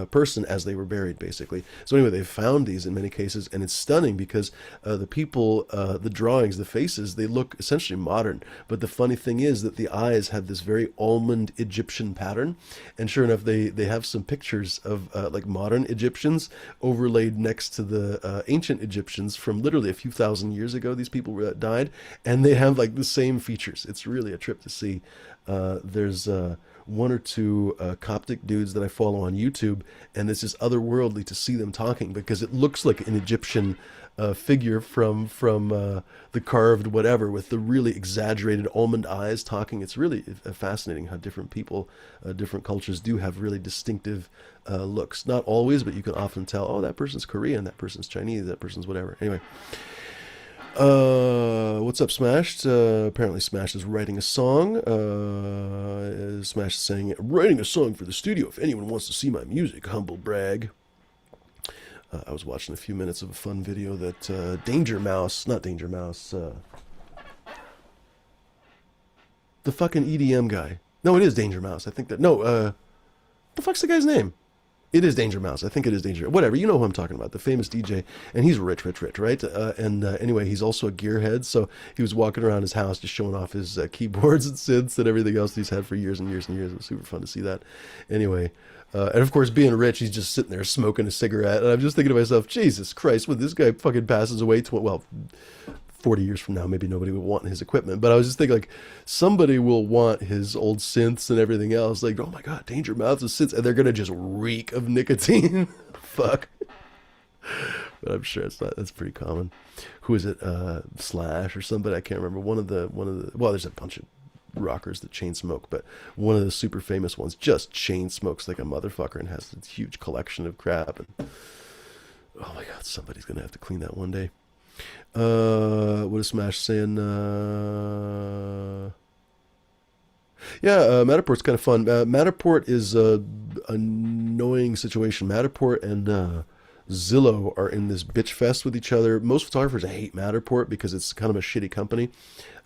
Speaker 1: person as they were buried, basically. So anyway, they found these in many cases, and it's stunning because the people, the drawings, the faces, they look essentially modern. But the funny thing is that the eyes have this very almond Egyptian pattern, and sure enough, they have some pictures of like modern Egyptians overlaid next to the ancient Egyptians from literally a few thousand years ago. These people were that died, and they have like the same features. It's really a trip to see. There's one or two Coptic dudes that I follow on YouTube, and it's just otherworldly to see them talking because it looks like an Egyptian figure from the carved whatever with the really exaggerated almond eyes talking. It's really fascinating how different people, different cultures do have really distinctive looks. Not always, but you can often tell, oh, that person's Korean, that person's Chinese, that person's whatever. Anyway. What's up, Smashed? Apparently, Smash is writing a song. Smash is saying, writing a song for the studio. If anyone wants to see my music, humble brag. I was watching a few minutes of a fun video that Danger Mouse, not Danger Mouse, the fucking EDM guy. No, it is Danger Mouse. I think that, no, the fuck's the guy's name? It is Danger Mouse. I think it is Danger. Whatever. You know who I'm talking about. The famous DJ. And he's rich, right? Anyway, he's also a gearhead. So he was walking around his house just showing off his keyboards and synths and everything else that he's had for years and years and years. It was super fun to see that. Anyway, and of course, being rich, he's just sitting there smoking a cigarette. And I'm just thinking to myself, Jesus Christ, when this guy fucking passes away, 40 years from now, maybe nobody will want his equipment. But I was just thinking, like, somebody will want his old synths and everything else. Like, oh my God, Danger Mouse's synths. And they're going to just reek of nicotine. Fuck. But I'm sure that's pretty common. Who is it? Slash or somebody? I can't remember. One of the, well, there's a bunch of rockers that chain smoke, but one of the super famous ones just chain smokes like a motherfucker and has this huge collection of crap. And oh my God, somebody's going to have to clean that one day. What is Smash saying? Matterport's kind of fun. Matterport is a annoying situation. Matterport and Zillow are in this bitch fest with each other. Most photographers hate Matterport because it's kind of a shitty company.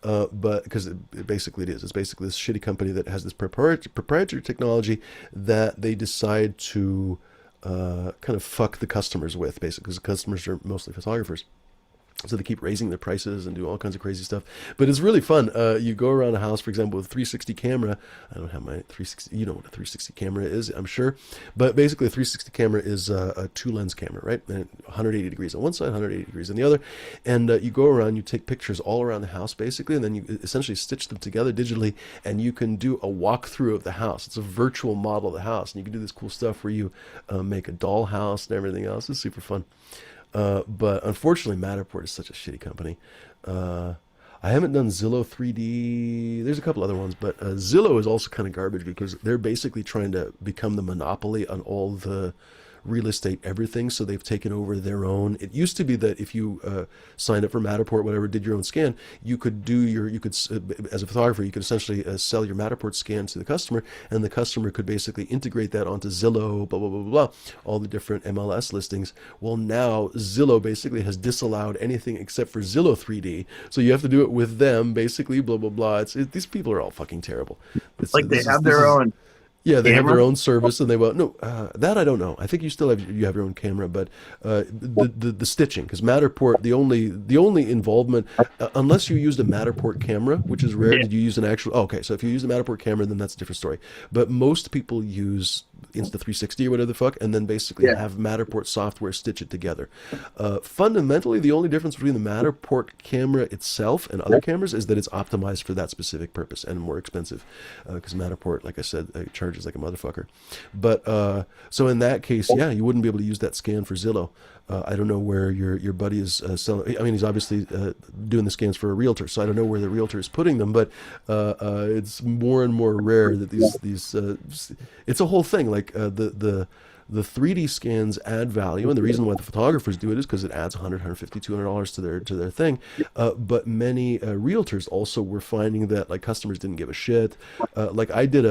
Speaker 1: But because it basically it is. It's basically this shitty company that has this proprietary technology that they decide to kind of fuck the customers with, basically, because the customers are mostly photographers. So they keep raising their prices and do all kinds of crazy stuff. But it's really fun. You go around a house, for example, with a 360 camera. I don't have my 360. You know what a 360 camera is, I'm sure. But basically, a 360 camera is a two-lens camera, right? And 180 degrees on one side, 180 degrees on the other. And you go around, you take pictures all around the house, basically, and then you essentially stitch them together digitally, and you can do a walkthrough of the house. It's a virtual model of the house. And you can do this cool stuff where you make a doll house and everything else. It's super fun. But unfortunately, Matterport is such a shitty company. I haven't done Zillow 3D. There's a couple other ones, but Zillow is also kind of garbage because they're basically trying to become the monopoly on all the real estate everything. So they've taken over their own. It used to be that if you signed up for Matterport, whatever, did your own scan, you could as a photographer, you could essentially sell your Matterport scan to the customer, and the customer could basically integrate that onto Zillow, blah, blah, blah, blah, blah, all the different MLS listings. Well, now Zillow basically has disallowed anything except for Zillow 3D. So you have to do it with them, basically, blah, blah, blah. These people are all fucking terrible.
Speaker 2: Like they have their own.
Speaker 1: Yeah, they have
Speaker 2: Camera?
Speaker 1: their own service, and they will. No, that I don't know. I think you still have your own camera, but the stitching, because Matterport, the only involvement, unless you used a Matterport camera, which is rare.
Speaker 2: Yeah.
Speaker 1: Did you use an actual? Oh, okay, so if you use a Matterport camera, then that's a different story. But most people use Insta360 or whatever the fuck, and then basically
Speaker 2: Yeah.
Speaker 1: have Matterport software stitch it together. Fundamentally, the only difference between the Matterport camera itself and other cameras is that it's optimized for that specific purpose and more expensive, because Matterport, like I said, charges like a motherfucker. But so in that case, yeah, you wouldn't be able to use that scan for Zillow. I don't know where your buddy is selling. I mean, he's obviously doing the scans for a realtor, so I don't know where the realtor is putting them. But it's more and more rare that these it's a whole thing. Like the 3D scans add value, and the reason why the photographers do it is because it adds $100, $150, $200 to their thing. But many realtors also were finding that like customers didn't give a shit. Like I did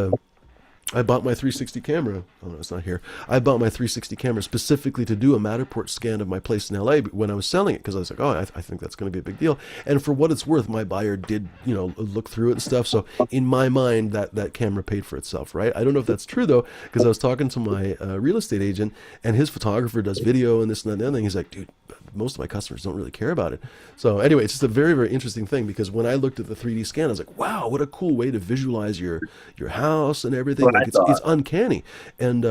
Speaker 1: I bought my 360 camera. Oh no, it's not here. I bought my 360 camera specifically to do a Matterport scan of my place in LA when I was selling it, because I was like, oh, I think that's going to be a big deal. And for what it's worth, my buyer did, look through it and stuff. So in my mind, that camera paid for itself, right? I don't know if that's true though, because I was talking to my real estate agent, and his photographer does video and this and that and the other thing. He's like, dude, most of my customers don't really care about it. So anyway, it's just a very, very interesting thing, because when I looked at the 3D scan, I was like, wow, what a cool way to visualize your house and everything.
Speaker 2: What
Speaker 1: Like
Speaker 2: I
Speaker 1: it's
Speaker 2: thought.
Speaker 1: uncanny. And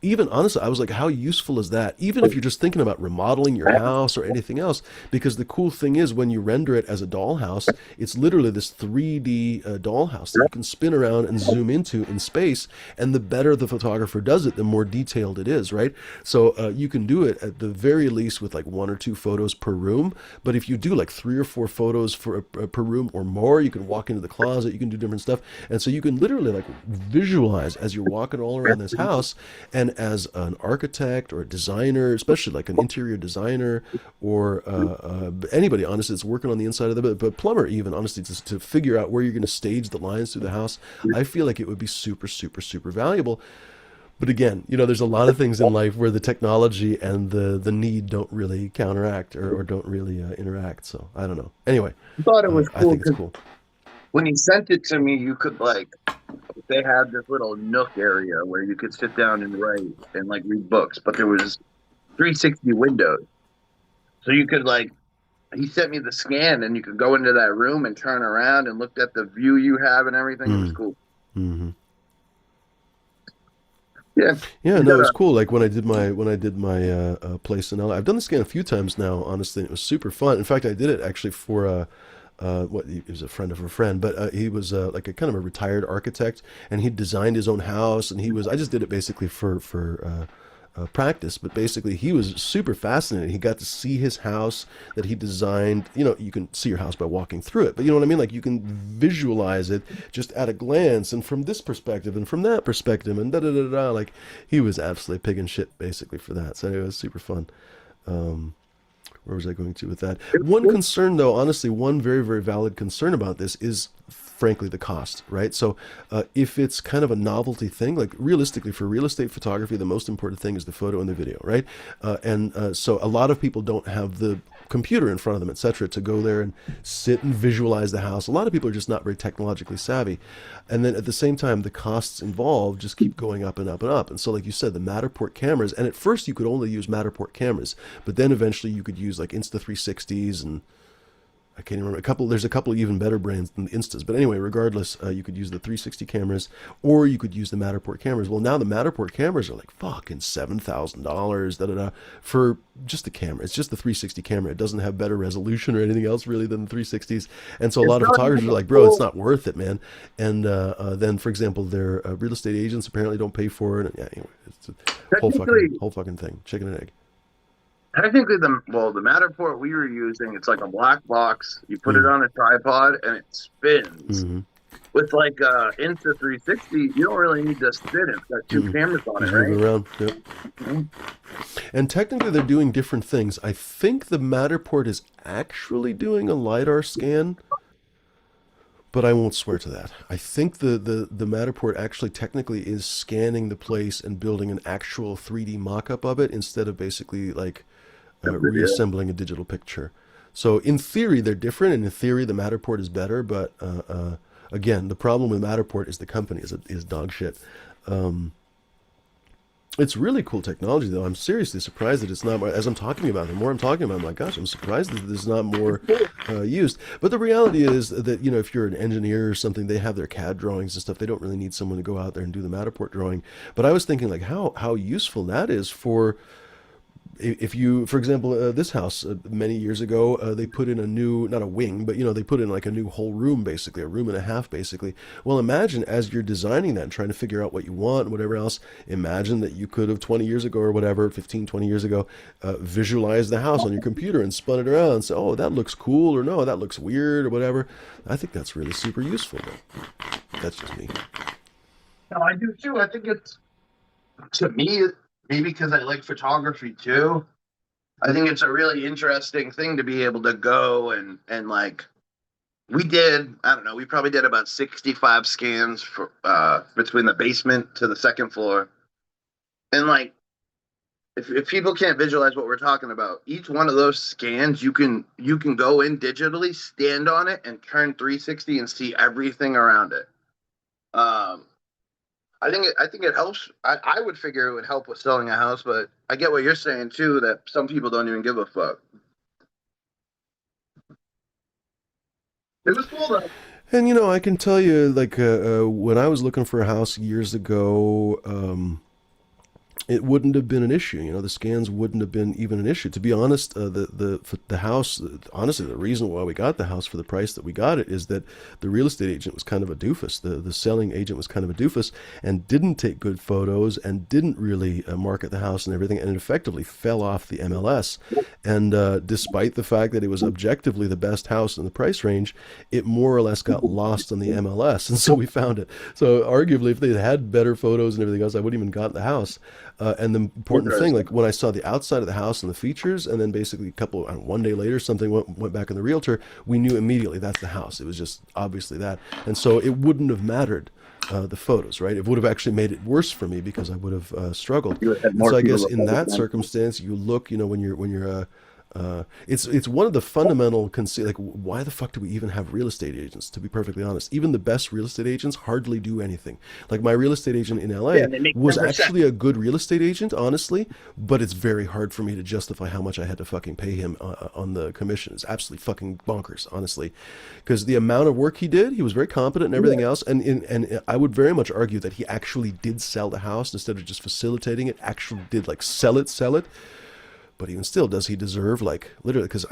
Speaker 1: even honestly, I was like, how useful is that? Even if you're just thinking about remodeling your house or anything else, because the cool thing is when you render it as a dollhouse, it's literally this 3D dollhouse that you can spin around and zoom into in space. And the better the photographer does it, the more detailed it is, right? So you can do it at the very least with like 1 or 2 photos per room. But if you do like 3 or 4 photos per room or more, you can walk into the closet, you can do different stuff. And so you can literally like visualize as you're walking all around this house. And as an architect or a designer, especially like an interior designer or anybody, honestly, that's working on the inside of the but plumber, even honestly, to figure out where you're going to stage the lines through the house, I feel like it would be super, super, super valuable. But again, there's a lot of things in life where the technology and the need don't really counteract or don't really interact. So I don't know. Anyway,
Speaker 3: I thought it was
Speaker 1: I
Speaker 3: cool
Speaker 1: think it's
Speaker 3: because
Speaker 1: cool.
Speaker 3: when he sent it to me, you could like they had this little nook area where you could sit down and write and like read books, but there was 360 windows, so you could like he sent me the scan and you could go into that room and turn around and look at the view you have and everything. It was
Speaker 1: Mm.
Speaker 3: cool.
Speaker 1: Hmm.
Speaker 3: Yeah,
Speaker 1: Yeah,
Speaker 3: you
Speaker 1: no, it was
Speaker 3: gotta.
Speaker 1: cool. Like when I did my place in LA, I've done the scan a few times now. Honestly, and it was super fun. In fact, I did it actually for what he was a friend of a friend, but he was like a kind of a retired architect, and he designed his own house, and he was. I just did it basically for practice, but basically he was super fascinated. He got to see his house that he designed. You can see your house by walking through it, but you know what I mean. Like you can visualize it just at a glance, and from this perspective, and from that perspective, and da da da da. Like he was absolutely pig and shit basically for that. So it was super fun. Um, where was I going to with that? One concern, though, honestly, one very, very valid concern about this is, frankly, the cost, right? So, if it's kind of a novelty thing, like realistically, for real estate photography, the most important thing is the photo and the video, right? And so, a lot of people don't have the computer in front of them, etc., to go there and sit and visualize the house. A lot of people are just not very technologically savvy, and then at the same time, the costs involved just keep going up and up and up. And so, like you said, the Matterport cameras, and at first you could only use Matterport cameras, but then eventually you could use like Insta360s and I can't even remember There's a couple even better brands than the Instas, but anyway, regardless, you could use the 360 cameras, or you could use the Matterport cameras. Well, now the Matterport cameras are like fucking $7,000, da da da, for just the camera. It's just the 360 camera. It doesn't have better resolution or anything else really than the 360s, and so a
Speaker 3: It's
Speaker 1: lot of
Speaker 3: not
Speaker 1: photographers
Speaker 3: even
Speaker 1: are
Speaker 3: a
Speaker 1: like, bro, it's
Speaker 3: full.
Speaker 1: not worth it, man. And then, for example, their real estate agents apparently don't pay for it. Yeah, anyway, it's a
Speaker 3: Technically,
Speaker 1: whole fucking thing, chicken and egg.
Speaker 3: technically, the Matterport we were using, it's like a black box. You put it
Speaker 1: Mm,
Speaker 3: on a tripod and it spins.
Speaker 1: mm-hmm,
Speaker 3: With like Insta 360, you don't really need to spin it. It's got two
Speaker 1: mm-mm.
Speaker 3: cameras on it,
Speaker 1: Just move it
Speaker 3: right?
Speaker 1: around. Yep.
Speaker 3: Mhm.
Speaker 1: And technically, they're doing different things. I think the Matterport is actually doing a LiDAR scan, but I won't swear to that. I think the Matterport actually technically is scanning the place and building an actual 3D mock up of it instead of basically like
Speaker 3: Yeah.
Speaker 1: reassembling a digital picture. So, in theory, they're different, and in theory, the Matterport is better, but again, the problem with Matterport is the company is dog shit. Um, It's really cool technology, though. I'm seriously surprised that it's not more. As I'm talking about it, the more I'm talking about it, I'm like, gosh, I'm surprised that there's not more used. But the reality is that, if you're an engineer or something, they have their CAD drawings and stuff. They don't really need someone to go out there and do the Matterport drawing. But I was thinking, like, how useful that is for if you, for example, this house many years ago, they put in a new, not a wing, but they put in like a new whole room, basically a room and a half, basically. Well, imagine as you're designing that and trying to figure out what you want and whatever else, imagine that you could have 20 years ago or whatever, 15, 20 years ago, visualized the house on your computer and spun it around and say, oh, that looks cool, or no, that looks weird, or whatever. I think that's really super useful, though. That's just me.
Speaker 3: No, I do too. I think it's to me, maybe because I like photography too. I think it's a really interesting thing to be able to go and like we did, I don't know, we probably did about 65 scans for between the basement to the second floor. And like, if people can't visualize what we're talking about, each one of those scans you can go in digitally, stand on it, and turn 360 and see everything around it. Um, I think it helps. I would figure it would help with selling a house, but I get what you're saying too, that some people don't even give a fuck. It was cool though.
Speaker 1: And I can tell you, like, when I was looking for a house years ago, it wouldn't have been an issue. The scans wouldn't have been even an issue. To be honest, the house. Honestly, the reason why we got the house for the price that we got it is that the real estate agent was kind of a doofus. The selling agent was kind of a doofus and didn't take good photos and didn't really market the house and everything, and it effectively fell off the MLS. And despite the fact that it was objectively the best house in the price range, it more or less got lost on the MLS, and so we found it. So arguably, if they had better photos and everything else, I wouldn't even got the house. And the important thing, like when I saw the outside of the house and the features, and then basically one day later, something went back in the realtor, we knew immediately that's the house. It was just obviously that. And so it wouldn't have mattered, the photos, right? It would have actually made it worse for me because I would have struggled.
Speaker 3: You had
Speaker 1: And
Speaker 3: more
Speaker 1: so I
Speaker 3: people
Speaker 1: guess
Speaker 3: to
Speaker 1: in that
Speaker 3: focus on.
Speaker 1: circumstance, you look, when you're it's one of the fundamental like, why the fuck do we even have real estate agents? To be perfectly honest, even the best real estate agents hardly do anything. Like my real estate agent in
Speaker 3: Yeah,
Speaker 1: LA
Speaker 3: they make
Speaker 1: was
Speaker 3: 10%.
Speaker 1: actually a good real estate agent, honestly, but it's very hard for me to justify how much I had to fucking pay him on the commission. It's absolutely fucking bonkers, honestly, because the amount of work he did, he was very competent and everything else, and I would very much argue that he actually did sell the house instead of just facilitating it. Actually, did like sell it. But even still, does he deserve, like, literally? Because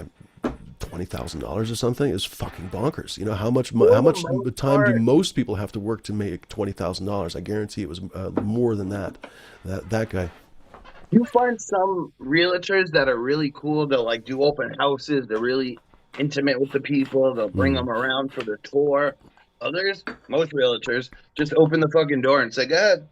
Speaker 1: $20,000 or something is fucking bonkers. How
Speaker 3: For the
Speaker 1: much
Speaker 3: most
Speaker 1: time do
Speaker 3: part,
Speaker 1: most people have to work to make $20,000? I guarantee it was more than that. That guy.
Speaker 3: you find some realtors that are really cool. They'll like do open houses. They're really intimate with the people. They'll bring
Speaker 1: Mm-hmm.
Speaker 3: them around for the tour. Others, most realtors, just open the fucking door and say, "Go ahead."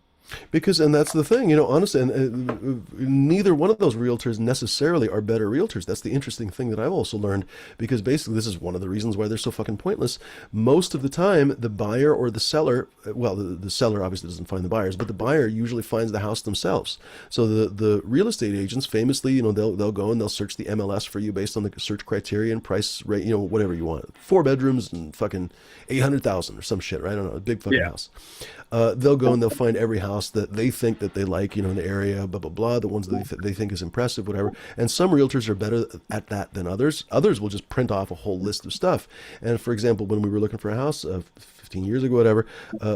Speaker 1: And that's the thing, honestly, and neither one of those realtors necessarily are better realtors. That's the interesting thing that I've also learned, because basically this is one of the reasons why they're so fucking pointless. Most of the time, the buyer or the seller, well, the seller obviously doesn't find the buyers, but the buyer usually finds the house themselves. So the real estate agents famously, they'll go and they'll search the MLS for you based on the search criteria and price rate, whatever you want. 4 bedrooms and fucking 800,000 or some shit, right? I don't know, a big fucking
Speaker 3: Yeah.
Speaker 1: house. They'll go and they'll find every house that they think that they like, in the area, blah blah blah. The ones that they think is impressive, whatever. And some realtors are better at that than others. Others will just print off a whole list of stuff. And for example, when we were looking for a house 15 years ago, whatever,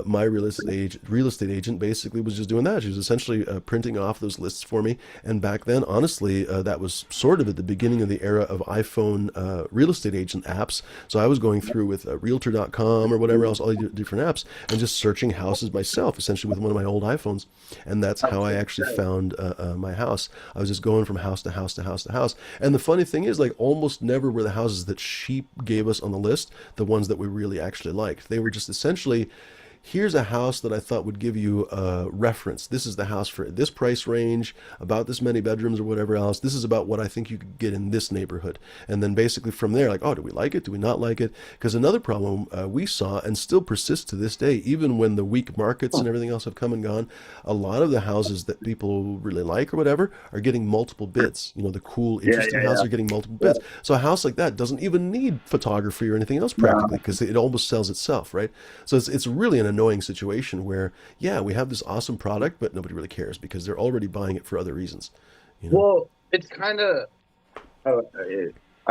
Speaker 1: my real estate agent basically was just doing that. She was essentially printing off those lists for me. And back then, honestly, that was sort of at the beginning of the era of iPhone real estate agent apps. So I was going through with Realtor.com or whatever else, all the different apps, and just searching houses myself, essentially with one of my old iPhones. And that's how I actually found my house. I was just going from house to house to house to house. And the funny thing is, like, almost never were the houses that she gave us on the list the ones that we really actually liked. They were just essentially, here's a house that I thought would give you a reference. This is the house for this price range, about this many bedrooms or whatever else. This is about what I think you could get in this neighborhood. And then basically from there, like, oh, do we like it? Do we not like it? Because another problem we saw and still persists to this day, even when the weak markets and everything else have come and gone, a lot of the houses that people really like or whatever are getting multiple bids. The cool,
Speaker 3: Yeah,
Speaker 1: interesting
Speaker 3: yeah,
Speaker 1: houses
Speaker 3: yeah.
Speaker 1: are getting multiple bids. So a house like that doesn't even need photography or anything else practically,
Speaker 3: No.
Speaker 1: because it almost sells itself, right? So it's really an annoying situation where, yeah, we have this awesome product, but nobody really cares because they're already buying it for other reasons. You know.
Speaker 3: Well, it's kind of, I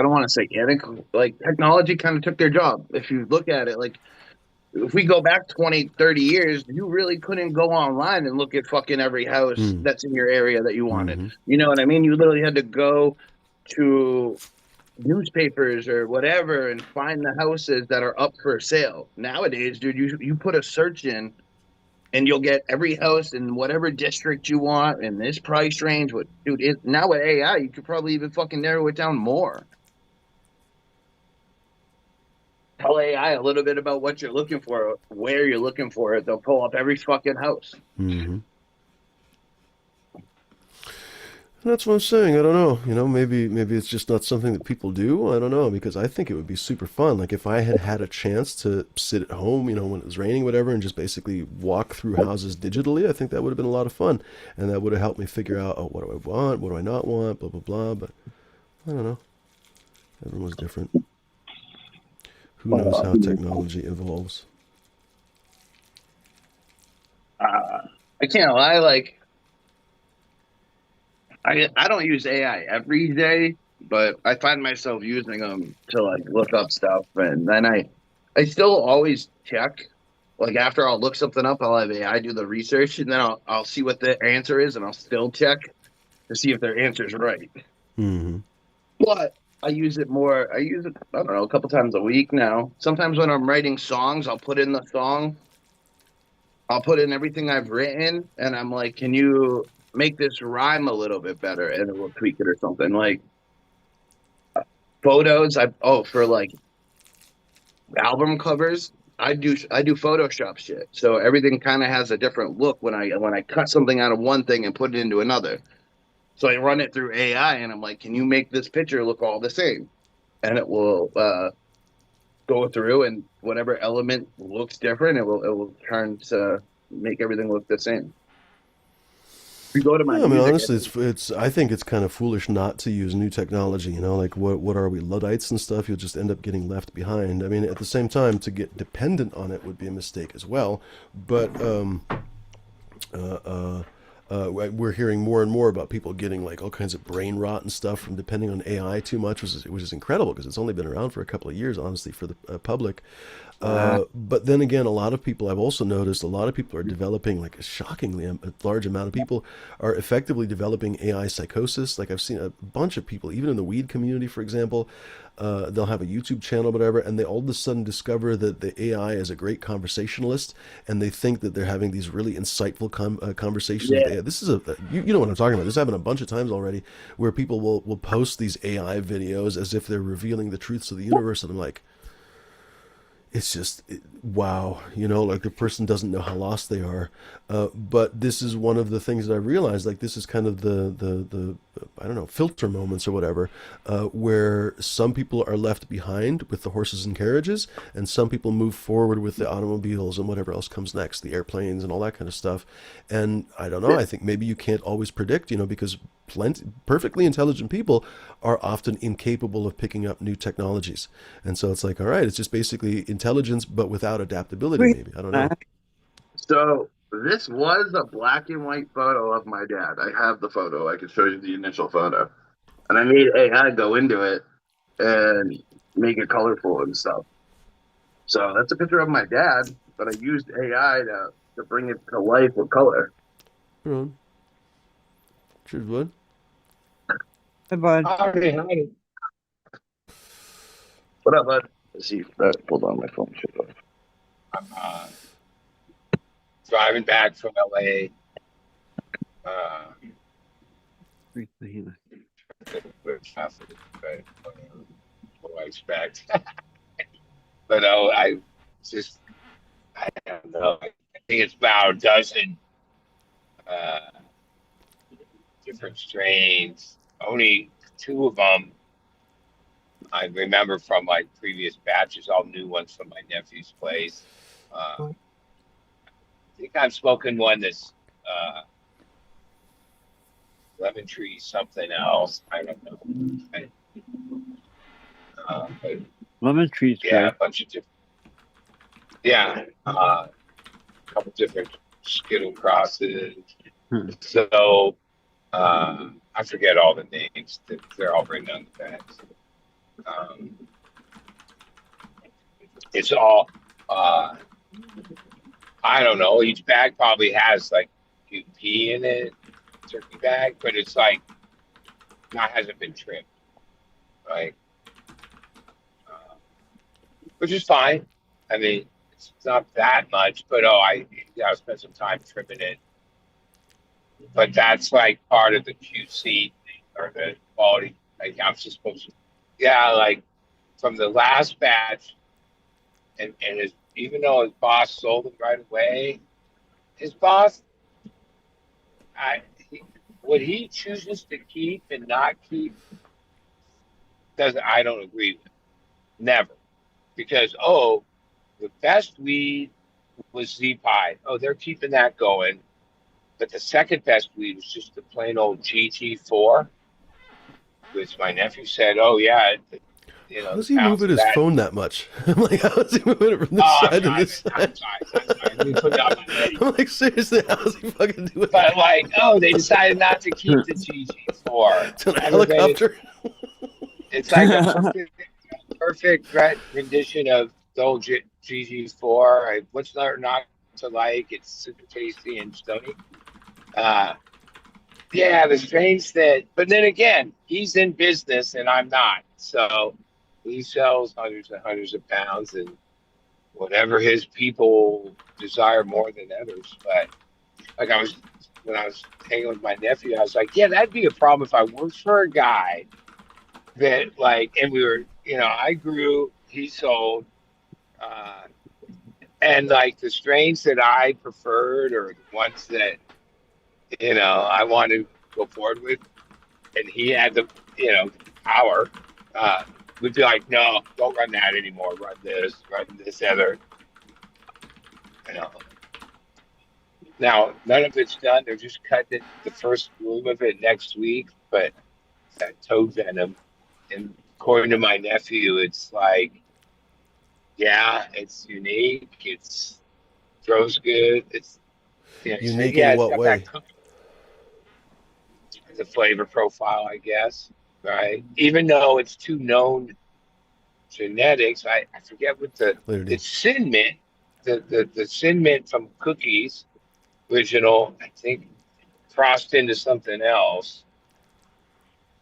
Speaker 3: don't want to say like technology kind of took their job. If you look at it, like if we go back 20, 30 years, you really couldn't go online and look at fucking every house
Speaker 1: Mm.
Speaker 3: that's in your area that you wanted.
Speaker 1: Mm-hmm.
Speaker 3: You know what I mean? You literally had to go to newspapers or whatever and find the houses that are up for sale. Nowadays, dude, you put a search in and you'll get every house in whatever district you want in this price range. What, dude? Now with AI, you could probably even fucking narrow it down more. Tell AI a little bit about what you're looking for, where you're looking for it. They'll pull up every fucking house.
Speaker 1: Mm-hmm. And that's what I'm saying. I don't know. Maybe it's just not something that people do. I don't know, because I think it would be super fun. Like if I had had a chance to sit at home, when it was raining, whatever, and just basically walk through houses digitally. I think that would have been a lot of fun, and that would have helped me figure out, oh, what do I want, what do I not want, blah blah blah. But I don't know. Everyone's different. Who knows how technology evolves?
Speaker 3: I can't lie, like I don't use AI every day, but I find myself using them to like look up stuff, and then I still always check. Like after I'll look something up, I'll have AI do the research, and then I'll see what the answer is, and I'll still check to see if their answer's right.
Speaker 1: Mm-hmm.
Speaker 3: But I use it more. I use it, I don't know, a couple times a week now. Sometimes when I'm writing songs, I'll put in the song, I'll put in everything I've written, and I'm like, can you make this rhyme a little bit better? And it will tweak it or something. Like photos, for like album covers, I do Photoshop shit. So everything kind of has a different look when I cut something out of one thing and put it into another. So I run it through AI, and I'm like, can you make this picture look all the same? And it will go through, and whatever element looks different, it will turn to make everything look the same. If you go to my
Speaker 1: Yeah, I mean,
Speaker 3: music,
Speaker 1: honestly, it's. I think it's kind of foolish not to use new technology. Like what are we, Luddites and stuff? You'll just end up getting left behind. I mean, at the same time, to get dependent on it would be a mistake as well. But uh, uh, we're hearing more and more about people getting like all kinds of brain rot and stuff from depending on AI too much, which is incredible because it's only been around for a couple of years, honestly, for the public. But then again, a lot of people, I've also noticed, a lot of people are developing, like a shockingly large amount of people are effectively developing AI psychosis. Like I've seen a bunch of people, even in the weed community, for example, they'll have a YouTube channel, whatever, and they all of a sudden discover that the AI is a great conversationalist, and they think that they're having these really insightful conversations with
Speaker 3: yeah,
Speaker 1: AI. This is you know what I'm talking about. This happened a bunch of times already, where people will post these AI videos as if they're revealing the truths of the universe, and I'm like, it's just wow, like the person doesn't know how lost they are. But this is one of the things that I realized, like this is kind of the I don't know, filter moments or whatever, where some people are left behind with the horses and carriages, and some people move forward with the automobiles and whatever else comes next, the airplanes and all that kind of stuff. And I don't know,
Speaker 3: yeah.
Speaker 1: I think maybe you can't always predict, because perfectly intelligent people are often incapable of picking up new technologies. And so it's like, all right, it's just basically intelligence, but without adaptability,
Speaker 2: Wait,
Speaker 1: maybe. I don't know.
Speaker 3: So this was a black and white photo of my dad. I have the photo. I can show you the initial photo. And I made AI go into it and make it colorful and stuff. So that's a picture of my dad, but I used AI to bring it to life with color.
Speaker 1: Right on. Cheers, bud.
Speaker 2: hey, bud.
Speaker 4: Howdy, howdy.
Speaker 3: What up, bud? Let's see. Hold on, my phone should go.
Speaker 4: I'm driving back from LA. With traffic, but what do I expect? But just, I don't know. I think it's about a dozen uh, different strains. Only two of them I remember from like previous batches, all new ones from my nephew's place. I think I've spoken one that's lemon tree something else. I don't know. But
Speaker 2: Lemon tree's
Speaker 4: yeah,
Speaker 2: good.
Speaker 4: a bunch of different. Yeah, a couple different Skittle crosses.
Speaker 2: Hmm.
Speaker 4: So I forget all the names. They're all written on the bags. Um, it's all I don't know. Each bag probably has like UP in it, turkey bag, but it's like not hasn't been trimmed, right? Uh, which is fine. I mean, it's not that much, but I spent some time trimming it. But that's like part of the QC or the quality. Like I'm just supposed to, yeah, like from the last batch, and even though his boss sold it right away, his boss, I he, what he chooses to keep and not keep doesn't I don't agree with. Never. Because the best weed was Z Pie. Oh, they're keeping that going. But the second best weed was just the plain old GT4, which my nephew said, "Oh yeah,
Speaker 1: How
Speaker 4: the
Speaker 1: does he move
Speaker 4: pounds
Speaker 1: at
Speaker 4: of
Speaker 1: his
Speaker 4: that."
Speaker 1: phone that much? I'm like, how is he moving it from this
Speaker 4: Oh, I'm
Speaker 1: side to this
Speaker 4: driving. I'm
Speaker 1: side?
Speaker 4: sorry. I'm sorry. Let me put it on my Eddie.
Speaker 1: I'm like, seriously, how is he fucking doing
Speaker 4: But
Speaker 1: that?
Speaker 4: like, oh, they decided not to keep the GT4.
Speaker 1: It's on a
Speaker 4: Aggravated.
Speaker 1: helicopter.
Speaker 4: It's like a perfect rendition of the old GG4. What's not to like? It's super tasty and stony. Uh, yeah, the strange that, but then again, he's in business and I'm not. So he sells hundreds and hundreds of pounds and whatever his people desire more than others. But like when I was hanging with my nephew, I was like, yeah, that'd be a problem if I worked for a guy that like, and we were, I grew, he sold, uh, and like the strains that I preferred or the ones that, I wanted to go forward with, and he had the, power, uh, we'd be like, no, don't run that anymore. Run this other, you know. Now, none of it's done. They're just cutting the first bloom of it next week, but that toad venom, and according to my nephew, it's like, yeah, it's unique. It's grows good. It's he said,
Speaker 1: Unique in
Speaker 4: yeah, it's
Speaker 1: what
Speaker 4: got that
Speaker 1: way?
Speaker 4: cookie, the flavor profile, I guess, right? Even though it's two known genetics, I forget what
Speaker 1: Later, Dean.
Speaker 4: it's sin mint, the sin mint from cookies original, I think, crossed into something else.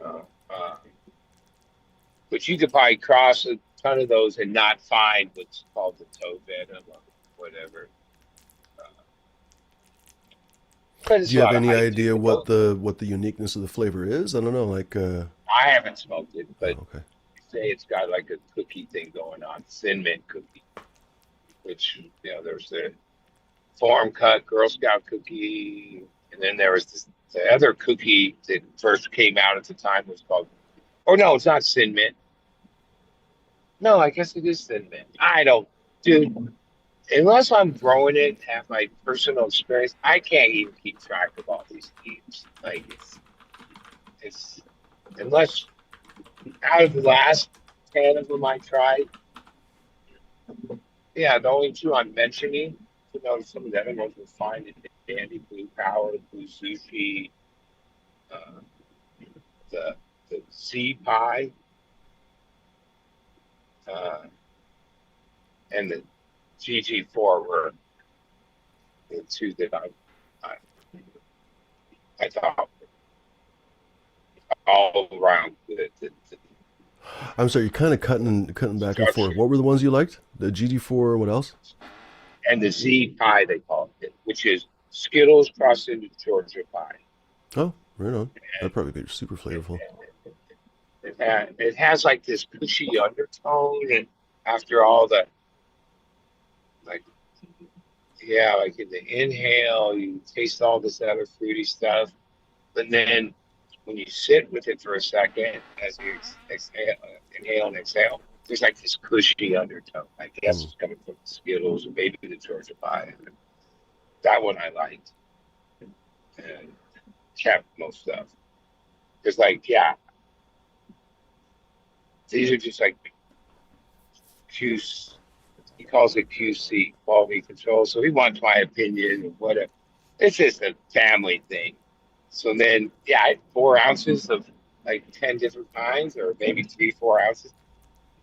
Speaker 4: Uh, uh, but you could probably cross a ton of those and not find what's called the toe venom or whatever. Uh, but it's
Speaker 1: Do
Speaker 4: a
Speaker 1: you have
Speaker 4: lot of
Speaker 1: any
Speaker 4: hype too.
Speaker 1: idea
Speaker 4: But
Speaker 1: what the uniqueness of the flavor is? I don't know.
Speaker 4: I haven't smoked it, but
Speaker 1: Oh, okay.
Speaker 4: say it's got like a cookie thing going on, Thin Mint cookie, which there's the farm cut Girl Scout cookie, and then there was the other cookie that first came out at the time was called. Oh no, it's not Thin Mint. No, I guess it is Thin Mint. I don't, dude. Unless I'm growing it, have my personal experience, I can't even keep track of all these teams. Like it's unless out of the last 10 of them I tried, yeah, the only two I'm mentioning, some of the other ones were fine. Dandy, Blue Power, Blue Sushi, uh, the Z Pie, uh, and the GG4 were the two that I, I thought all around the
Speaker 1: I'm sorry, you're kind of cutting back and forth.
Speaker 4: structure.
Speaker 1: What were the ones you liked? The GD4. What else?
Speaker 4: And the Z pie they call it, which is Skittles crossed into Georgia pie.
Speaker 1: Oh, right on. That'd
Speaker 4: And
Speaker 1: probably be super flavorful.
Speaker 4: it has like this pushy undertone, and after all the like, yeah, like in the inhale, you taste all this other fruity stuff, but then when you sit with it for a second, as you exhale, inhale and exhale, there's like this cushy undertone. I guess
Speaker 1: Mm.
Speaker 4: it's coming from the Skittles or maybe the Georgia pie. That one I liked and kept most of. Because, like, yeah, these are just like Q. He calls it QC, quality control. So he wants my opinion of what it's just a family thing. So then, yeah, I had 4 ounces of like 10 different kinds, or maybe 3, 4 ounces.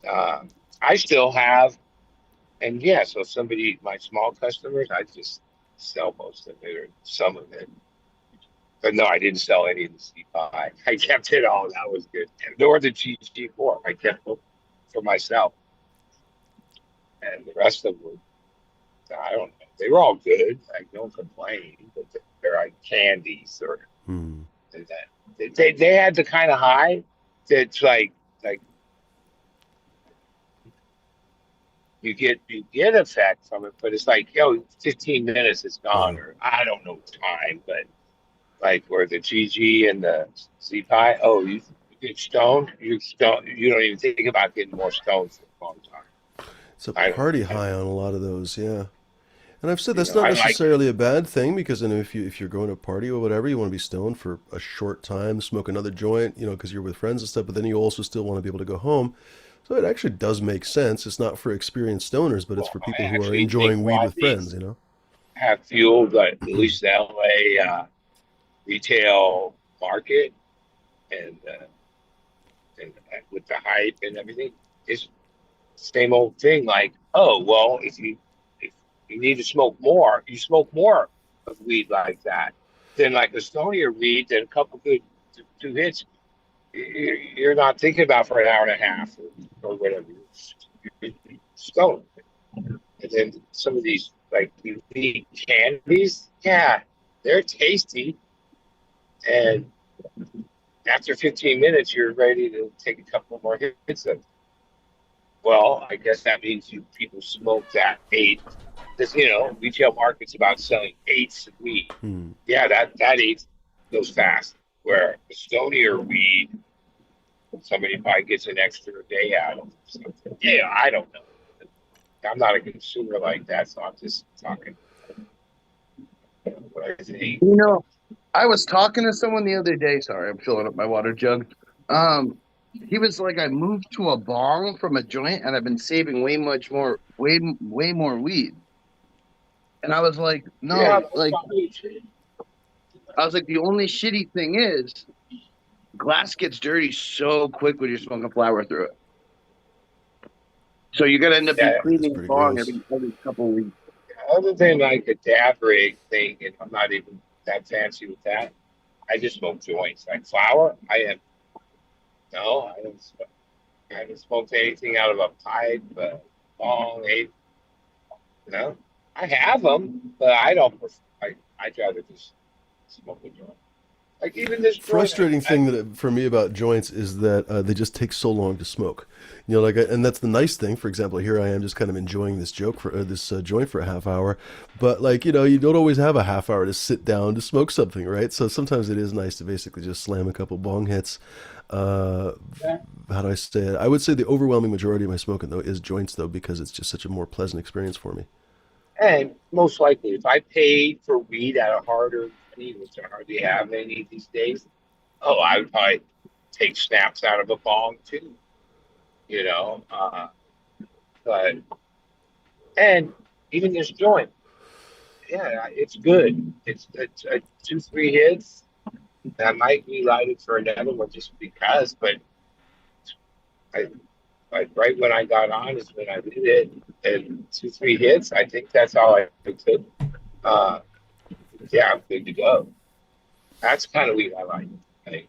Speaker 4: Uh, I still have, and yeah, so somebody, my small customers, I just sell most of it or some of it. But no, I didn't sell any of the C5. I kept it all. That was good. Nor the GG4. I kept them for myself. And the rest of them, I don't know. They were all good. I don't complain. But they're like candies or
Speaker 1: Hmm.
Speaker 4: that. They had the kind of high that's like you get effect from it, but it's like, 15 minutes it's gone,
Speaker 1: Uh-huh.
Speaker 4: or I don't know time, but like where the GG and the Z Pi. Oh, you get stoned. You stone. You don't even think about getting more stoned for a long time.
Speaker 1: It's a
Speaker 4: I don't.
Speaker 1: party high on a lot of those, yeah. And I've said
Speaker 4: You
Speaker 1: that's
Speaker 4: know,
Speaker 1: not
Speaker 4: I like it.
Speaker 1: necessarily a bad thing because if you're going to a party or whatever, you want to be stoned for a short time, smoke another joint, because you're with friends and stuff. But then you also still want to be able to go home. So it actually does make sense. It's not for experienced stoners, but it's
Speaker 4: Well,
Speaker 1: for
Speaker 4: I
Speaker 1: people who are
Speaker 4: actually think
Speaker 1: enjoying
Speaker 4: a
Speaker 1: weed
Speaker 4: lot of
Speaker 1: with friends.
Speaker 4: these have fueled at least the LA retail market and, uh, and with the hype and everything. It's same old thing. Like, oh well, if you need to smoke more, you smoke more of weed like that. Then like a stonier weed, then a couple good two hits, you're not thinking about for an hour and a half or whatever. You're stoned. And then some of these like unique candies, yeah, they're tasty. And after 15 minutes, you're ready to take a couple more hits of. Well, I guess that means you people smoke that eight. Because retail market's about selling eighths of weed.
Speaker 1: Hmm.
Speaker 4: Yeah, that eighth goes fast. Where a stonier weed, somebody probably gets an extra day out of something. Yeah, I don't know. I'm not a consumer like that, so I'm just talking what I think.
Speaker 3: You know, I was talking to someone the other day. Sorry, I'm filling up my water jug. He was like, I moved to a bong from a joint, and I've been saving way more weed. And I was like,
Speaker 4: Yeah,
Speaker 3: no,
Speaker 4: that's
Speaker 3: like
Speaker 4: probably true.
Speaker 3: I was like, the only shitty thing is glass gets dirty so quick when you're smoking flour through it. So you're gonna end up be
Speaker 4: Yeah.
Speaker 1: That's
Speaker 3: cleaning the
Speaker 1: pretty
Speaker 3: bong
Speaker 1: gross.
Speaker 3: every couple of weeks.
Speaker 4: Other than like a dab rig thing, and I'm not even that fancy with that. I just smoke joints. Like flower, I don't smoke. I haven't smoked anything out of a pipe, long, eight, I have them, but I don't prefer, I'd rather just smoke a joint. Like even this joint,
Speaker 1: Frustrating thing that for me about joints is that they just take so long to smoke. And that's the nice thing. For example, here I am just kind of enjoying this joke for this joint for a half hour, but you don't always have a half hour to sit down to smoke something, right? So sometimes it is nice to basically just slam a couple bong hits. Uh,
Speaker 4: yeah,
Speaker 1: how do I say it? I would say the overwhelming majority of my smoking though is joints though because it's just such a more pleasant experience for me.
Speaker 4: and most likely, if I paid for weed at a harder company, which I hardly have any these days, oh, I would probably take snaps out of a bong too, you know. But and even this joint, yeah, it's good. It's 2, 3 hits. I might relight it for another one just because, but I like right when I got on is when I did it, and 2, 3 hits. I think that's all I took. Uh, yeah, I'm good to go. That's kind of weed I like. Like,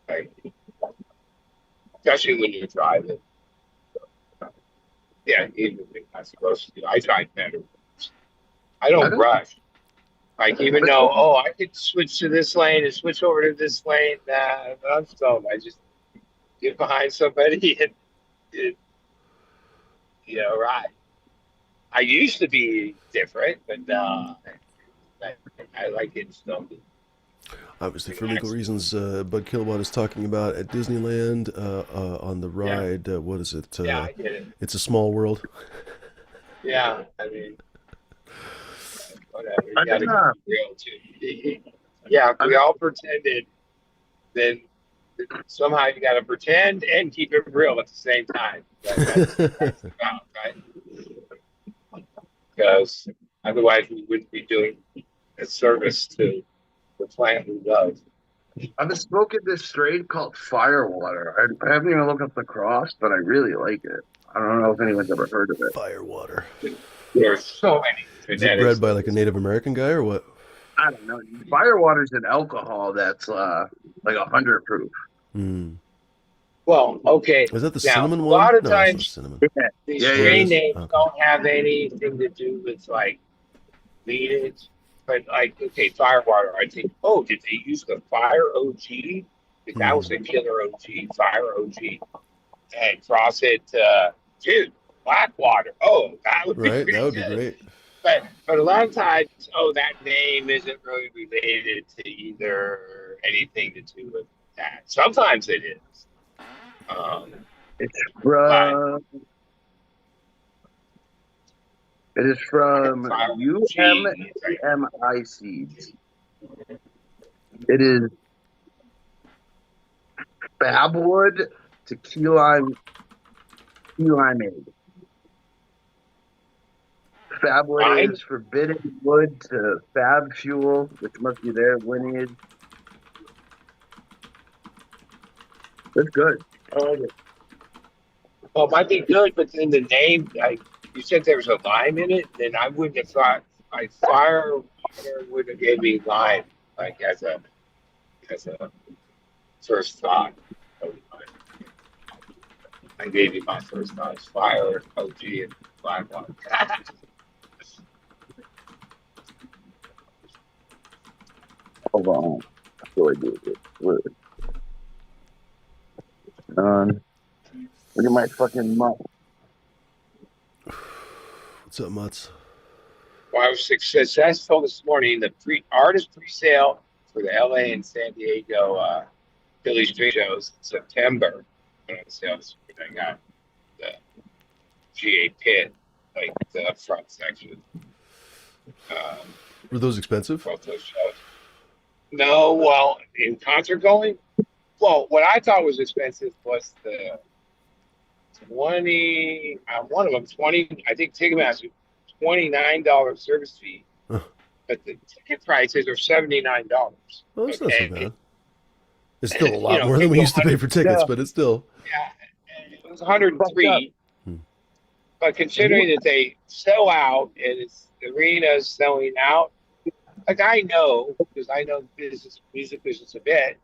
Speaker 4: like especially when you're driving. Yeah, even if I'm not supposed to. I drive better. I
Speaker 3: I
Speaker 4: don't
Speaker 3: don't.
Speaker 4: rush. Like even though, oh, I could switch to this lane and switch over to this lane. Nah, I'm stoned. I just get behind somebody and right. I used to be different, but I, I like getting stoned.
Speaker 1: Obviously, for legal
Speaker 4: Relax.
Speaker 1: reasons, Bud Kilowatt is talking about at Disneyland on the
Speaker 4: Yeah,
Speaker 1: ride. What is it?
Speaker 4: yeah, I get it.
Speaker 1: It's a Small World.
Speaker 4: Yeah, I mean, whatever. You
Speaker 3: I've
Speaker 4: got to
Speaker 3: been,
Speaker 4: keep it real too. Yeah, if
Speaker 3: I've
Speaker 4: we
Speaker 3: been,
Speaker 4: all pretended, then somehow you got to pretend and keep it real at the same time. That's about right. Because otherwise, we wouldn't be doing a service to the plant we love.
Speaker 3: I've been smoking this strain called Firewater. I haven't even looked up the cross, but I really like it. I don't know if anyone's ever heard of it.
Speaker 1: Firewater.
Speaker 4: There are so many
Speaker 1: Is it bred
Speaker 4: genetics
Speaker 1: by
Speaker 4: in
Speaker 1: like a
Speaker 4: this.
Speaker 1: Native American guy or what?
Speaker 3: I don't know. Firewater's an alcohol that's like 100 proof.
Speaker 1: Hmm.
Speaker 4: Well, okay.
Speaker 1: Is that the
Speaker 4: Now,
Speaker 1: cinnamon
Speaker 4: a lot
Speaker 1: one?
Speaker 4: of
Speaker 1: No, that's not
Speaker 4: times
Speaker 1: cinnamon.
Speaker 3: Yeah,
Speaker 4: these
Speaker 3: yeah,
Speaker 1: Oh, it
Speaker 3: yeah.
Speaker 4: strain
Speaker 1: is.
Speaker 4: names
Speaker 1: Okay.
Speaker 4: don't have anything to do with like lineage. But like, okay, Firewater, I think, oh, did they use the Fire OG? That was
Speaker 1: Hmm.
Speaker 4: the killer OG, Fire OG. And cross it, dude, Blackwater. Oh, that would be
Speaker 1: Right. That
Speaker 4: pretty
Speaker 1: would be
Speaker 4: good.
Speaker 1: great.
Speaker 4: but a lot of times, that name isn't really related to either anything to do with that. Sometimes it is.
Speaker 3: It's
Speaker 4: But
Speaker 3: from it is from
Speaker 4: fire G, right?
Speaker 3: UMI Seeds. It is Babwood to key lime aid. Fabwood
Speaker 4: Fine.
Speaker 3: is forbidden wood to Fab Fuel, which must be their lineage. It's good. I like it.
Speaker 4: Well, it might be good, but then the name, like you said, there was a lime in it. Then I wouldn't have thought like fire water would have gave me lime, like as a first thought. I gave you my first thought: fire, OG, and lime water.
Speaker 3: Hold on. What do I do with it? Where? Look at my fucking mutt.
Speaker 1: What's up, Mutts?
Speaker 4: Well, I was successful this morning. The artist pre-sale for the LA and San Diego Philly Street shows in September. On sale this week. I got the GA pit, like the front section.
Speaker 1: Were those expensive?
Speaker 4: Both those shows. No, well, in concert going. Well, what I thought was expensive was the 20. One of them 20. I think Ticketmaster $29 service fee,
Speaker 1: Huh.
Speaker 4: but the ticket prices are $79.
Speaker 1: Well, that's not so
Speaker 4: Okay,
Speaker 1: bad. It's still a lot
Speaker 4: you know,
Speaker 1: more than we
Speaker 4: people
Speaker 1: used to pay for tickets,
Speaker 3: Yeah.
Speaker 1: but it's still.
Speaker 4: yeah, it was 103.
Speaker 1: Hmm.
Speaker 4: But considering that they sell out and it's the arena's selling out, like I know because I know business, music business a bit.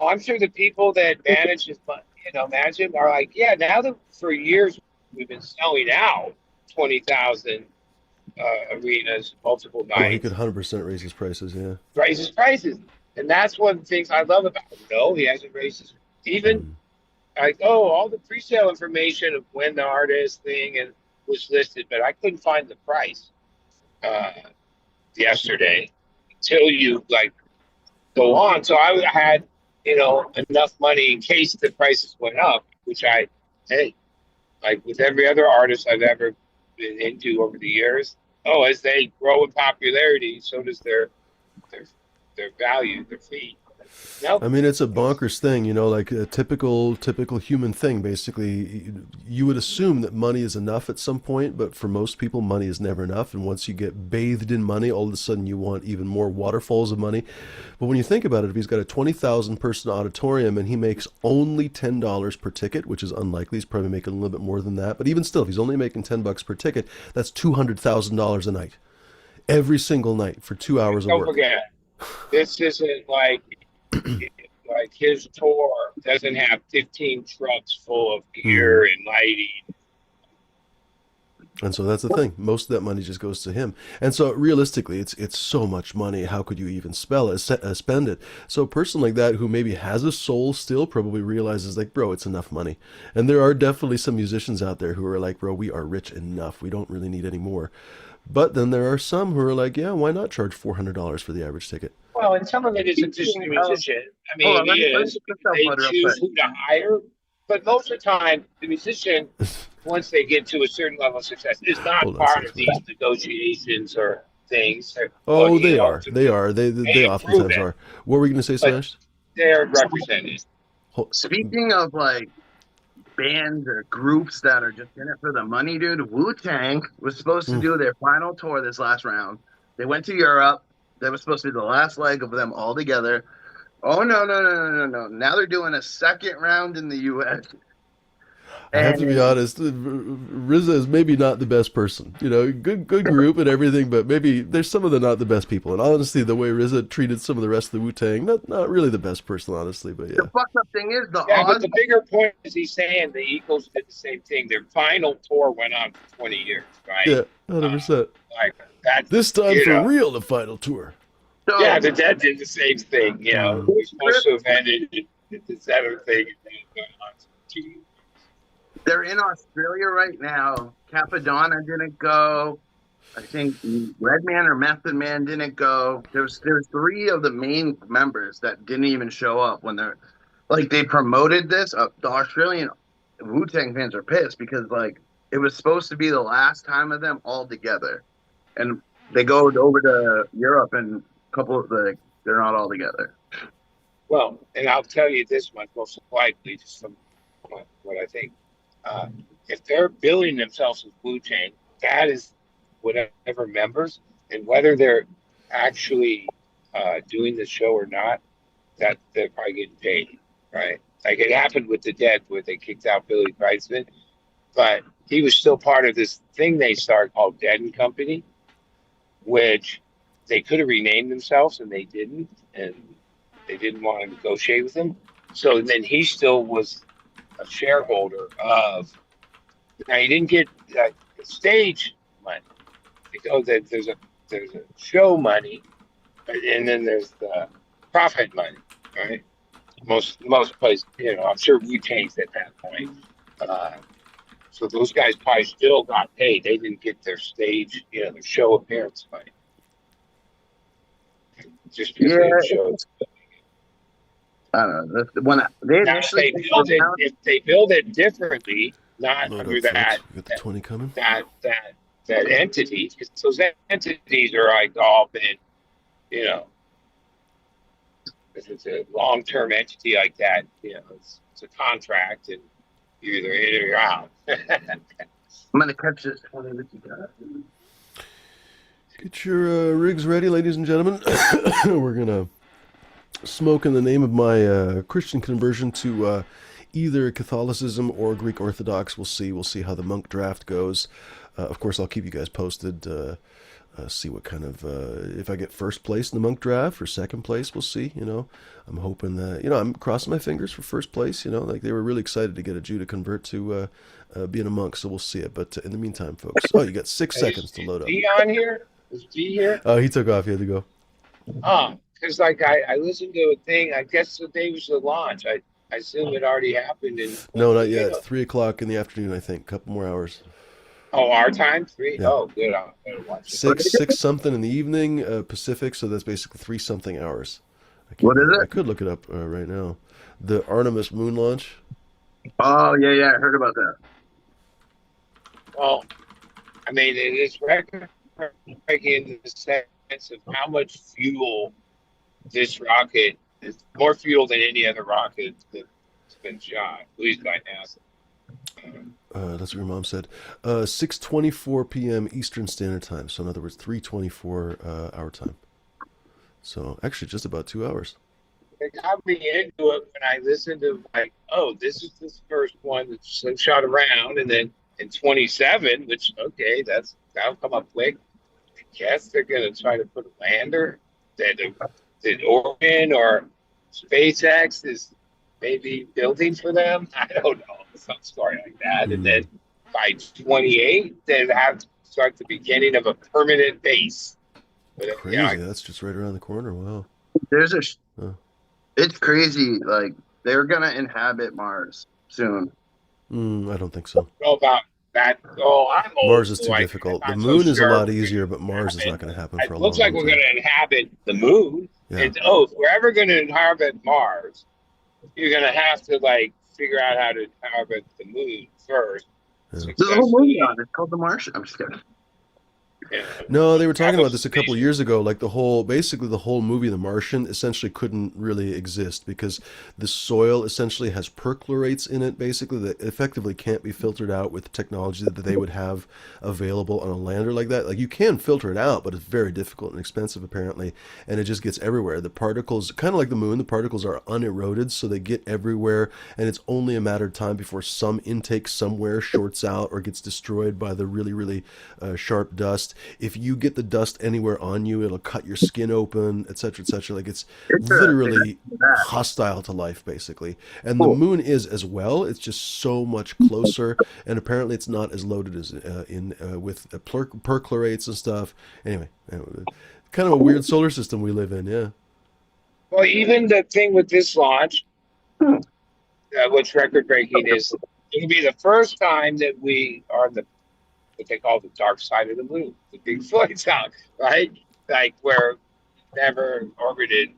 Speaker 4: I'm sure the people that manage it are like, yeah. Now that for years we've been selling out 20,000 arenas, multiple
Speaker 1: Oh, he could
Speaker 4: nights,
Speaker 1: 100% raise his prices, yeah.
Speaker 4: raises prices, and that's one of the things I love about him. No, he hasn't raised his even
Speaker 1: Hmm.
Speaker 4: like all the pre-sale information of when the artist thing and was listed, but I couldn't find the price uh, yesterday until you like go on. So I had enough money in case the prices went up, which hey, like with every other artist I've ever been into over the years. Oh, as they grow in popularity, so does their their value, their fee.
Speaker 1: I
Speaker 4: Nope.
Speaker 1: mean, it's a bonkers thing, like a typical human thing. Basically, you would assume that money is enough at some point, but for most people, money is never enough. And once you get bathed in money, all of a sudden you want even more waterfalls of money. But when you think about it, if he's got a 20,000 person auditorium and he makes only $10 per ticket, which is unlikely, he's probably making a little bit more than that. But even still, if he's only making $10 per ticket, that's $200,000 a night, every single night for 2 hours of
Speaker 4: Don't
Speaker 1: work.
Speaker 4: forget, this isn't like his tour doesn't have 15 trucks full of
Speaker 1: Hmm.
Speaker 4: gear and lighting.
Speaker 1: And so that's the thing. Most of that money just goes to him. And so realistically, it's so much money. How could you even spend it? So a person like that who maybe has a soul still probably realizes like, bro, it's enough money. And there are definitely some musicians out there who are like, bro, we are rich enough. We don't really need any more. But then there are some who are like, yeah, why not charge $400 for the average ticket?
Speaker 4: Well, and some of it isn't just the
Speaker 3: Speaking of,
Speaker 4: musician. I
Speaker 3: hold
Speaker 4: mean,
Speaker 3: on,
Speaker 4: it
Speaker 3: let me
Speaker 4: is.
Speaker 3: get this out,
Speaker 4: They
Speaker 3: Bud, real
Speaker 4: choose
Speaker 3: quick.
Speaker 4: who to hire. But most of the time, the musician, once they get to a certain level of success, is not
Speaker 1: Hold on,
Speaker 4: part of
Speaker 1: Sexton.
Speaker 4: these negotiations or things. Well,
Speaker 1: Oh, they are. They are. They
Speaker 4: they approve
Speaker 1: oftentimes
Speaker 4: it,
Speaker 1: are. What were we going to say,
Speaker 4: but
Speaker 1: Smash?
Speaker 4: they're represented.
Speaker 3: Speaking of like bands or groups that are just in it for the money, dude, Wu-Tang was supposed to
Speaker 1: Mm.
Speaker 3: do their final tour this last round. They went to Europe. That was supposed to be the last leg of them all together. Oh no, no, no, no, no, no. Now they're doing a second round in the US.
Speaker 1: I have to be
Speaker 3: And
Speaker 1: honest. RZA is maybe not the best person. Good group and everything, but maybe there's some of the not the best people. And honestly, the way RZA treated some of the rest of the Wu Tang, not really the best person, honestly. But
Speaker 3: the
Speaker 1: yeah,
Speaker 3: fucked up thing is the
Speaker 4: Yeah, but
Speaker 3: odds.
Speaker 4: the bigger point is he's saying the Eagles did the same thing. Their final tour went on for 20 years, right?
Speaker 1: yeah, 100%.
Speaker 4: Like that's
Speaker 1: This time for real, the final tour.
Speaker 4: yeah,
Speaker 3: So
Speaker 4: the Dead did the same thing.
Speaker 1: Mm.
Speaker 4: We're supposed to have ended this other thing.
Speaker 3: they're in Australia right now. Capadonna didn't go. I think Redman or Method Man didn't go. There's three of the main members that didn't even show up when they're like they promoted this. The Australian Wu Tang fans are pissed because like it was supposed to be the last time of them all together, and they go over to Europe and a couple of they're not all together.
Speaker 4: Well, and I'll tell you this much most likely, just from what I think. Uh, if they're billing themselves as Blue Chain, that is whatever members, and whether they're actually doing the show or not, that they're probably getting paid, right? Like it happened with the Dead, where they kicked out Billy Kreisman, but he was still part of this thing they started called Dead and Company, which they could have renamed themselves and they didn't, and they didn't want to negotiate with him. So then he still was a shareholder of. Now he didn't get stage money. Because there's a show money, and then there's the profit money, right? Most places, I'm sure we changed at that point. So those guys probably still got paid. They didn't get their stage, their show appearance money. Just because they had shows.
Speaker 3: I don't know. When they initially
Speaker 4: if they build it differently, not under that,
Speaker 1: got the 20 coming.
Speaker 4: that entity, because those entities are like all been, if it's a long-term entity like that, it's a contract, and you're either in or you're out.
Speaker 3: I'm gonna catch this 20 that you got.
Speaker 1: Get your rigs ready, ladies and gentlemen. We're gonna smoke in the name of my Christian conversion to either Catholicism or Greek Orthodox. We'll see. We'll see how the monk draft goes. Of course, I'll keep you guys posted. See what kind of if I get first place in the monk draft or second place. We'll see. I'm hoping that I'm crossing my fingers for first place. Like they were really excited to get a Jew to convert to being a monk. So we'll see it. But in the meantime, folks, you got 6 seconds to load up.
Speaker 4: Is G on here? Is G here?
Speaker 1: Oh, he took off. He had to go.
Speaker 4: Because like I listened to a thing. I guess the day was the launch. I assume it already happened.
Speaker 1: No, not yet. It's 3:00 in the afternoon. I think. A couple more hours.
Speaker 4: Oh, our time? 3?
Speaker 1: Yeah.
Speaker 4: Oh, good. I'll watch it.
Speaker 1: 6 something in the evening Pacific. So that's basically 3 something hours.
Speaker 3: What is it?
Speaker 1: I could look it up right now. The Artemis moon launch.
Speaker 3: Oh yeah, I heard about that.
Speaker 4: Well, I mean, it is record-breaking in the sense of how much fuel this rocket is, more fuel than any other rocket that's been shot, at least by NASA.
Speaker 1: That's what your mom said. 6:24 p.m. Eastern Standard Time. So in other words, 3:24 our time. So actually, just about 2 hours.
Speaker 4: It got me into it when I listened to this is this first one that's shot around, and then in 27, which that'll come up quick. I guess they're gonna try to put a lander that Oregon or SpaceX is maybe building for them. I don't know, some story like that. And then by 28, they'll have to start the beginning of a permanent base. But,
Speaker 1: Crazy. That's just right around the corner. Wow.
Speaker 3: It's crazy. Like they're gonna inhabit Mars soon.
Speaker 1: I don't think so.
Speaker 4: Know about that. I'm old.
Speaker 1: Mars is too difficult. The moon is a lot easier, but Mars is not going to happen for a long time.
Speaker 4: It looks like we're going to inhabit the moon.
Speaker 1: Yeah.
Speaker 4: And if we're ever going to inhabit Mars, you're going to have to figure out how to inhabit the moon first.
Speaker 1: Yeah.
Speaker 3: There's a whole movie on it. It's called The Martian. I'm just kidding.
Speaker 1: No, they were talking about this a couple of years ago. Like the whole movie, The Martian, essentially couldn't really exist because the soil essentially has perchlorates in it, basically, that effectively can't be filtered out with the technology that they would have available on a lander like that. Like you can filter it out, but it's very difficult and expensive apparently, and it just gets everywhere. The particles, kind of like the moon, the particles are uneroded, so they get everywhere, and it's only a matter of time before some intake somewhere shorts out or gets destroyed by the really, really sharp dust. If you get the dust anywhere on you, it'll cut your skin open, etc., etc. Like it's literally hostile to life, basically. And the moon is as well. It's just so much closer, and apparently it's not as loaded as with perchlorates and stuff. Anyway, kind of a weird solar system we live in. Yeah.
Speaker 4: Well, even the thing with this launch, what's record breaking is it'll be the first time that we are the what they call the dark side of the moon, the Big Floyd song, right? Like where never orbited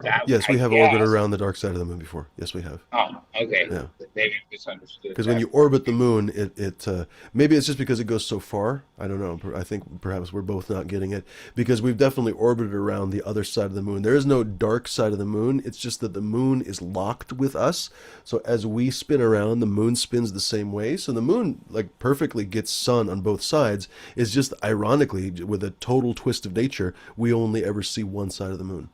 Speaker 4: that.
Speaker 1: Yes,
Speaker 4: I
Speaker 1: we have orbited
Speaker 4: guess.
Speaker 1: around the dark side of the moon before. Yes, we have.
Speaker 4: Oh, okay.
Speaker 1: Yeah.
Speaker 4: Maybe I misunderstood
Speaker 1: Because when
Speaker 4: that
Speaker 1: you
Speaker 4: part.
Speaker 1: orbit the moon, it maybe it's just because it goes so far. I don't know. I think perhaps we're both not getting it because we've definitely orbited around the other side of the moon. There is no dark side of the moon. It's just that the moon is locked with us. So as we spin around, the moon spins the same way. So the moon like perfectly gets sun on both sides. It's just ironically, with a total twist of nature, we only ever see one side of the moon.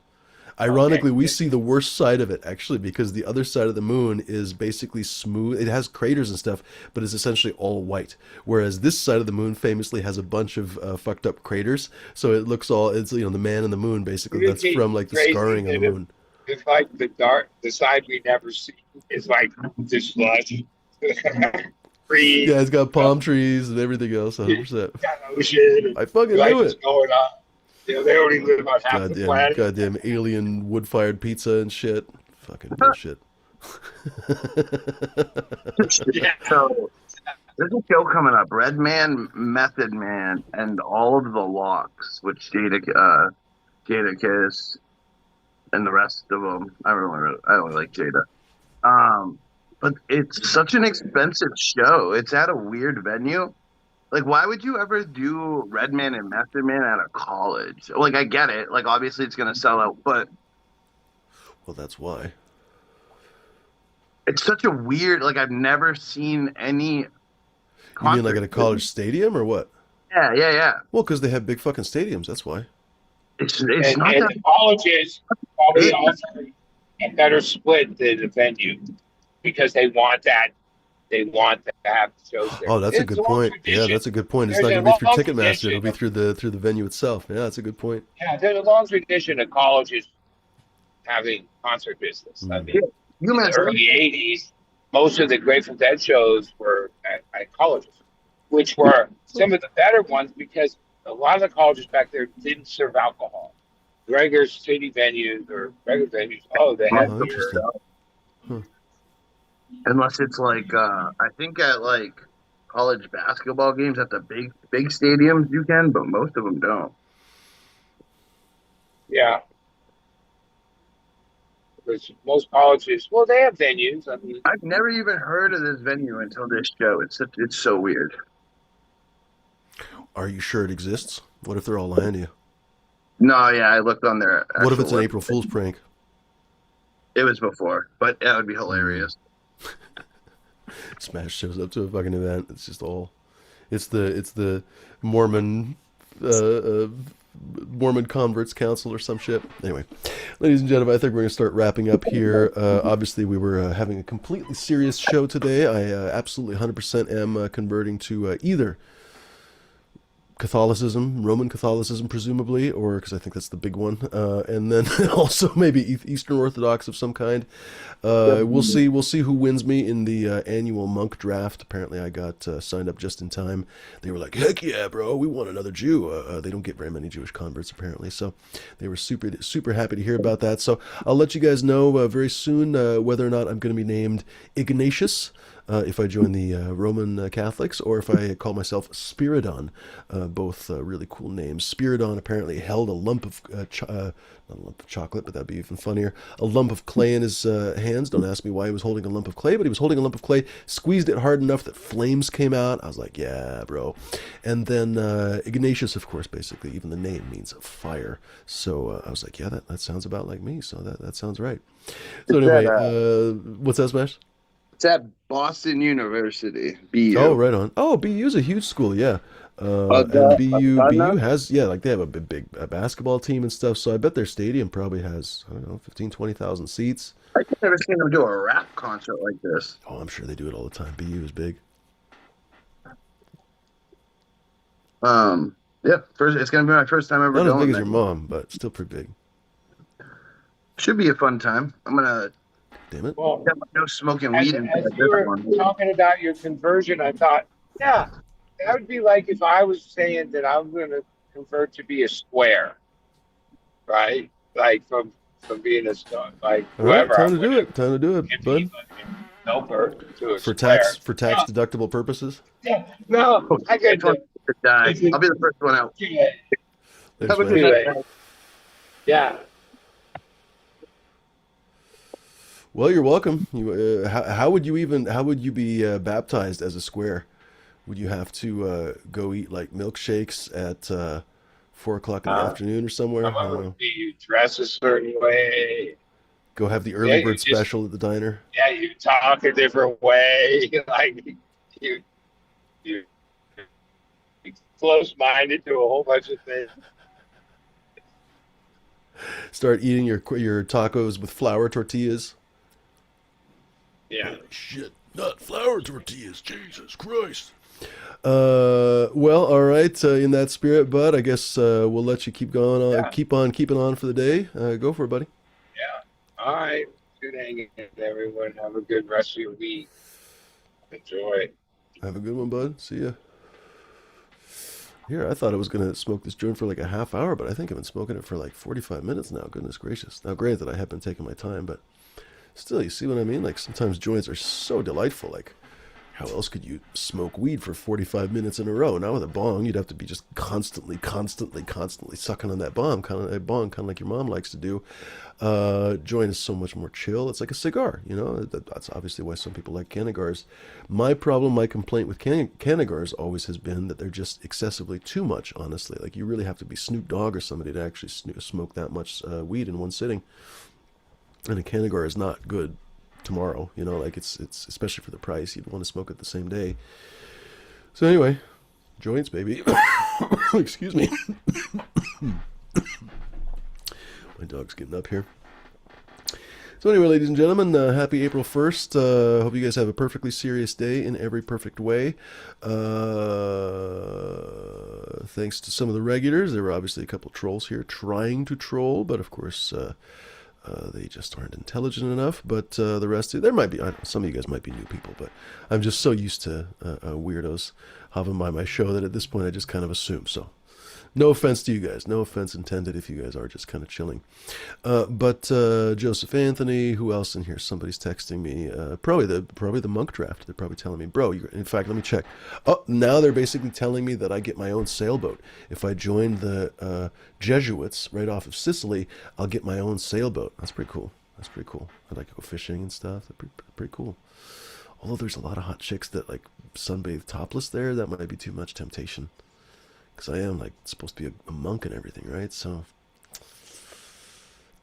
Speaker 1: Ironically,
Speaker 4: Okay.
Speaker 1: we see the worst side of it actually because the other side of the moon is basically smooth. It has craters and stuff, but it's essentially all white. Whereas this side of the moon famously has a bunch of fucked up craters, so it looks all it's the man in the moon basically.
Speaker 4: Wouldn't it
Speaker 1: That's
Speaker 4: be
Speaker 1: from like the
Speaker 4: crazy
Speaker 1: scarring on the
Speaker 4: that
Speaker 1: moon.
Speaker 4: if like the side we never see is like this lush, green,
Speaker 1: Yeah, it's got palm trees and everything else. 100%.
Speaker 4: got ocean, and
Speaker 1: I fucking
Speaker 4: life
Speaker 1: knew
Speaker 4: is
Speaker 1: it.
Speaker 4: going on. They only live on half the planet.
Speaker 1: Goddamn alien wood-fired pizza and shit. Fucking bullshit.
Speaker 4: Yeah.
Speaker 3: So there's a show coming up, Red Man, Method Man, and all of the Locks, which Jada Kiss and the rest of them. I don't like Jada. But it's such an expensive show. It's at a weird venue. Like, why would you ever do Redman and Method Man at a college? Like, I get it. Like, obviously it's gonna sell out, but
Speaker 1: Well, that's why.
Speaker 3: it's such a weird. Like, I've never seen any.
Speaker 1: You mean like at a
Speaker 3: concert.
Speaker 1: college stadium or what?
Speaker 3: Yeah.
Speaker 1: Well, because they have big fucking stadiums. That's why.
Speaker 3: It's
Speaker 4: And
Speaker 3: not that
Speaker 4: the colleges probably
Speaker 3: big.
Speaker 4: offer a better split than the venue because they want that. They want to have shows there.
Speaker 1: Oh, that's a
Speaker 4: It's
Speaker 1: good
Speaker 4: long
Speaker 1: point. Yeah,
Speaker 4: tradition.
Speaker 1: that's a good point. It's
Speaker 4: There's
Speaker 1: not
Speaker 4: a
Speaker 1: going to be through
Speaker 4: long
Speaker 1: Ticketmaster. It'll
Speaker 4: tradition
Speaker 1: be
Speaker 4: of-
Speaker 1: through the venue itself. Yeah, that's a good point.
Speaker 4: Yeah, there's a long tradition of colleges having concert business. I mean,
Speaker 3: You
Speaker 4: in the
Speaker 3: mentioned
Speaker 4: early '80s, most of the Grateful Dead shows were at colleges, which were some of the better ones because a lot of the colleges back there didn't serve alcohol. Regular city venues or regular venues, oh, they had
Speaker 1: Oh,
Speaker 4: beer.
Speaker 1: interesting. Huh.
Speaker 3: unless it's like I think at like college basketball games at the big stadiums you can, but most of them don't.
Speaker 4: Yeah. Because most colleges, well, they have venues. I mean,
Speaker 3: I've never even heard of this venue until this show. It's so weird.
Speaker 1: Are you sure it exists? What if they're all lying to you?
Speaker 3: No, yeah, I looked on their.
Speaker 1: What if
Speaker 3: actual
Speaker 1: it's an
Speaker 3: website.
Speaker 1: April Fool's prank?
Speaker 3: It was before, but that would be hilarious.
Speaker 1: Smash shows up to a fucking event. It's just all. It's the Mormon Mormon Converts Council or some shit. Anyway, ladies and gentlemen, I think we're going to start wrapping up here. Obviously, we were having a completely serious show today. I absolutely 100% am converting to either Catholicism, Roman Catholicism, presumably, or because I think that's the big one, and then also maybe Eastern Orthodox of some kind. We'll see. We'll see who wins me in the annual monk draft. Apparently, I got signed up just in time. They were like, "Heck yeah, bro! We want another Jew." They don't get very many Jewish converts apparently, so they were super happy to hear about that. So I'll let you guys know very soon whether or not I'm going to be named Ignatius. If I join the Roman Catholics, or if I call myself Spiridon, both really cool names. Spiridon apparently held a lump of, not a lump of chocolate, but that'd be even funnier, a lump of clay in his hands. Don't ask me why he was holding a lump of clay, but he was holding a lump of clay, squeezed it hard enough that flames came out. I was like, yeah, bro. And then Ignatius, of course, basically, even the name means fire. So I was like, yeah, that sounds about like me, so that sounds right. So anyway, what's that, Smash?
Speaker 3: It's at Boston University, BU.
Speaker 1: Oh, right on. Oh, BU's a huge school, yeah. And BU has, yeah, like they have a big basketball team and stuff. So I bet their stadium probably has, I don't know, 15, 20,000 seats.
Speaker 3: I've never seen them do a rap concert like this.
Speaker 1: Oh, I'm sure they do it all the time. BU is big.
Speaker 3: Yeah, it's gonna be my first time ever
Speaker 1: Not as
Speaker 3: going
Speaker 1: big as
Speaker 3: there.
Speaker 1: your mom, but still pretty big.
Speaker 3: Should be a fun time. I'm gonna
Speaker 1: Damn it.
Speaker 4: well,
Speaker 3: no smoking
Speaker 4: as,
Speaker 3: weed in
Speaker 4: as you were talking about your conversion, I thought, yeah, that would be like if I was saying that I'm going to convert to be a square, right? Like from being a star, like
Speaker 1: All right,
Speaker 4: whoever.
Speaker 1: time to do it. Time to do it, bud.
Speaker 4: No person to a
Speaker 1: for tax
Speaker 4: square.
Speaker 1: for tax deductible purposes.
Speaker 4: Yeah, no, I
Speaker 3: Which
Speaker 4: could
Speaker 3: one
Speaker 4: do
Speaker 3: to die?
Speaker 4: it.
Speaker 3: I'll be the first one out.
Speaker 4: Do it.
Speaker 1: Thanks,
Speaker 3: Have a
Speaker 1: man.
Speaker 3: good
Speaker 4: Do
Speaker 3: night,
Speaker 4: it.
Speaker 3: guys.
Speaker 4: Yeah.
Speaker 1: Well, you're welcome. How would you be baptized as a square? Would you have to go eat like milkshakes at 4 o'clock in the
Speaker 4: Uh,
Speaker 1: afternoon or somewhere? I
Speaker 4: Someone
Speaker 1: don't
Speaker 4: would
Speaker 1: know.
Speaker 4: be you dress a certain way.
Speaker 1: Go have the
Speaker 4: Yeah,
Speaker 1: early
Speaker 4: you
Speaker 1: bird
Speaker 4: just
Speaker 1: special at the diner.
Speaker 4: yeah, you talk a different way. Like you you close minded to a whole bunch of things.
Speaker 1: Start eating your tacos with flour tortillas.
Speaker 4: Yeah.
Speaker 1: Holy shit! Not flour tortillas. Jesus Christ. Well, all right. In that spirit, bud, I guess we'll let you keep going on,
Speaker 4: Yeah.
Speaker 1: keep on keeping on for the day. Go for it, buddy.
Speaker 4: Yeah. All right. Good hanging, everyone. Have a good rest of your week. Enjoy.
Speaker 1: Have a good one, bud. See ya. Here, I thought I was gonna smoke this joint for like a half hour, but I think I've been smoking it for like 45 minutes now. Goodness gracious. Now, granted, I have been taking my time, but still, you see what I mean? Like sometimes joints are so delightful. Like, how else could you smoke weed for 45 minutes in a row? Now with a bong, you'd have to be just constantly sucking on that bong, kind of like your mom likes to do. Joint is so much more chill. It's like a cigar, you know. That's obviously why some people like Canagars. My complaint with Canagars always has been that they're just excessively too much. Honestly, like you really have to be Snoop Dogg or somebody to actually smoke that much weed in one sitting. And a Canagar is not good tomorrow, you know, like it's especially for the price, you'd want to smoke it the same day. So anyway, joints, baby. Excuse me. My dog's getting up here. So anyway, ladies and gentlemen, happy April 1st. Hope you guys have a perfectly serious day in every perfect way. Thanks to some of the regulars. There were obviously a couple trolls here trying to troll, but of course they just aren't intelligent enough. But the rest of there might be, I don't know, some of you guys might be new people, but I'm just so used to weirdos having by my show that at this point I just kind of assume. So no offense to you guys. No offense intended if you guys are just kind of chilling. But Joseph Anthony, who else in here? Somebody's texting me. Probably the monk draft. They're probably telling me, bro. In fact, let me check. Oh, now they're basically telling me that I get my own sailboat. If I join the Jesuits right off of Sicily, I'll get my own sailboat. That's pretty cool. That's pretty cool. I'd like to go fishing and stuff. That's pretty cool. Although there's a lot of hot chicks that like sunbathe topless there, that might be too much temptation. Because I am like supposed to be a monk and everything, right? So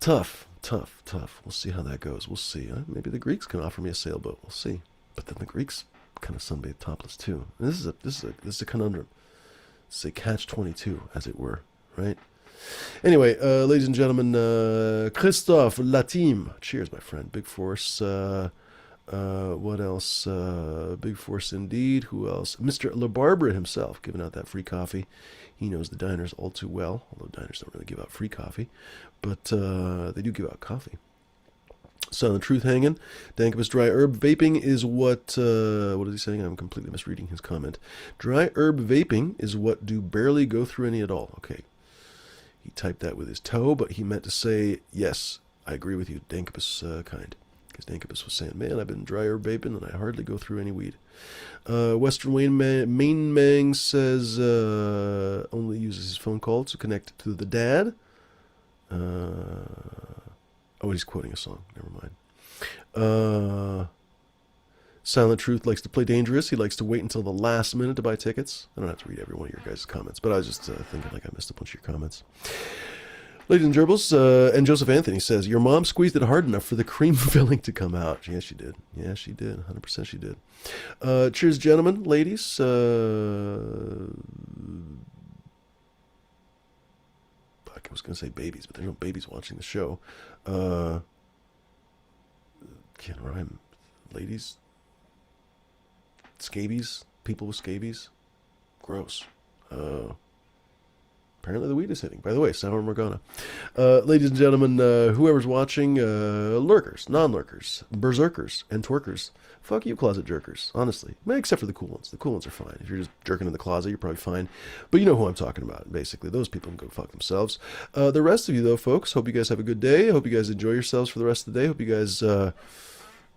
Speaker 1: tough. We'll see how that goes. We'll see. Maybe the Greeks can offer me a sailboat. We'll see. But then the Greeks kind of sunbathe topless too. And this is a conundrum. It's a catch-22, as it were, right? Anyway, ladies and gentlemen, Christophe Latim. Cheers, my friend. Big Force. What else? Big Force indeed. Who else? Mr. LaBarbera himself, giving out that free coffee. He knows the diners all too well, although diners don't really give out free coffee, but they do give out coffee. So the truth hanging. Dankabus dry herb vaping is what is he saying? I'm completely misreading his comment. Dry herb vaping is what do barely go through any at all. Okay. He typed that with his toe, but he meant to say, yes, I agree with you, Dankabus kind. Because Dankabus was saying, man, I've been dry herb vaping and I hardly go through any weed. Western Wayne Main Mang says only uses his phone call to connect to the dad. Oh, he's quoting a song. Never mind. Silent Truth likes to play dangerous. He likes to wait until the last minute to buy tickets. I don't have to read every one of your guys' comments, but I was just thinking like I missed a bunch of your comments. Ladies and gerbils, and Joseph Anthony says, your mom squeezed it hard enough for the cream filling to come out. Yes, she did. Yeah, she did. 100% she did. Cheers, gentlemen, ladies. I was going to say babies, but there's no babies watching the show. Can't rhyme. Ladies. Scabies. People with scabies. Gross. Apparently the weed is hitting. By the way, Sour Morgana. Ladies and gentlemen, whoever's watching, lurkers, non-lurkers, berserkers, and twerkers, fuck you closet jerkers, honestly. Except for the cool ones. The cool ones are fine. If you're just jerking in the closet, you're probably fine. But you know who I'm talking about, basically. Those people can go fuck themselves. The rest of you, though, folks, hope you guys have a good day. Hope you guys enjoy yourselves for the rest of the day. Hope you guys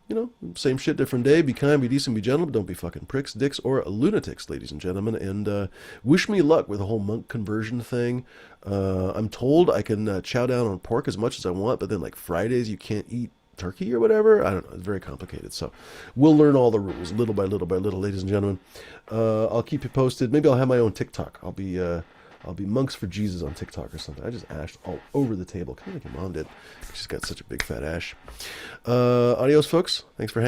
Speaker 1: you know, same shit, different day. Be kind, be decent, be gentle, but don't be fucking pricks, dicks, or lunatics, ladies and gentlemen. And wish me luck with the whole monk conversion thing. I'm told I can chow down on pork as much as I want, but then like Fridays you can't eat turkey or whatever. I don't know. It's very complicated. So we'll learn all the rules little by little by little, ladies and gentlemen. I'll keep you posted. Maybe I'll have my own TikTok. I'll be Monks for Jesus on TikTok or something. I just ashed all over the table, kind of like your mom did. She's got such a big fat ash. Adios, folks. Thanks for hanging.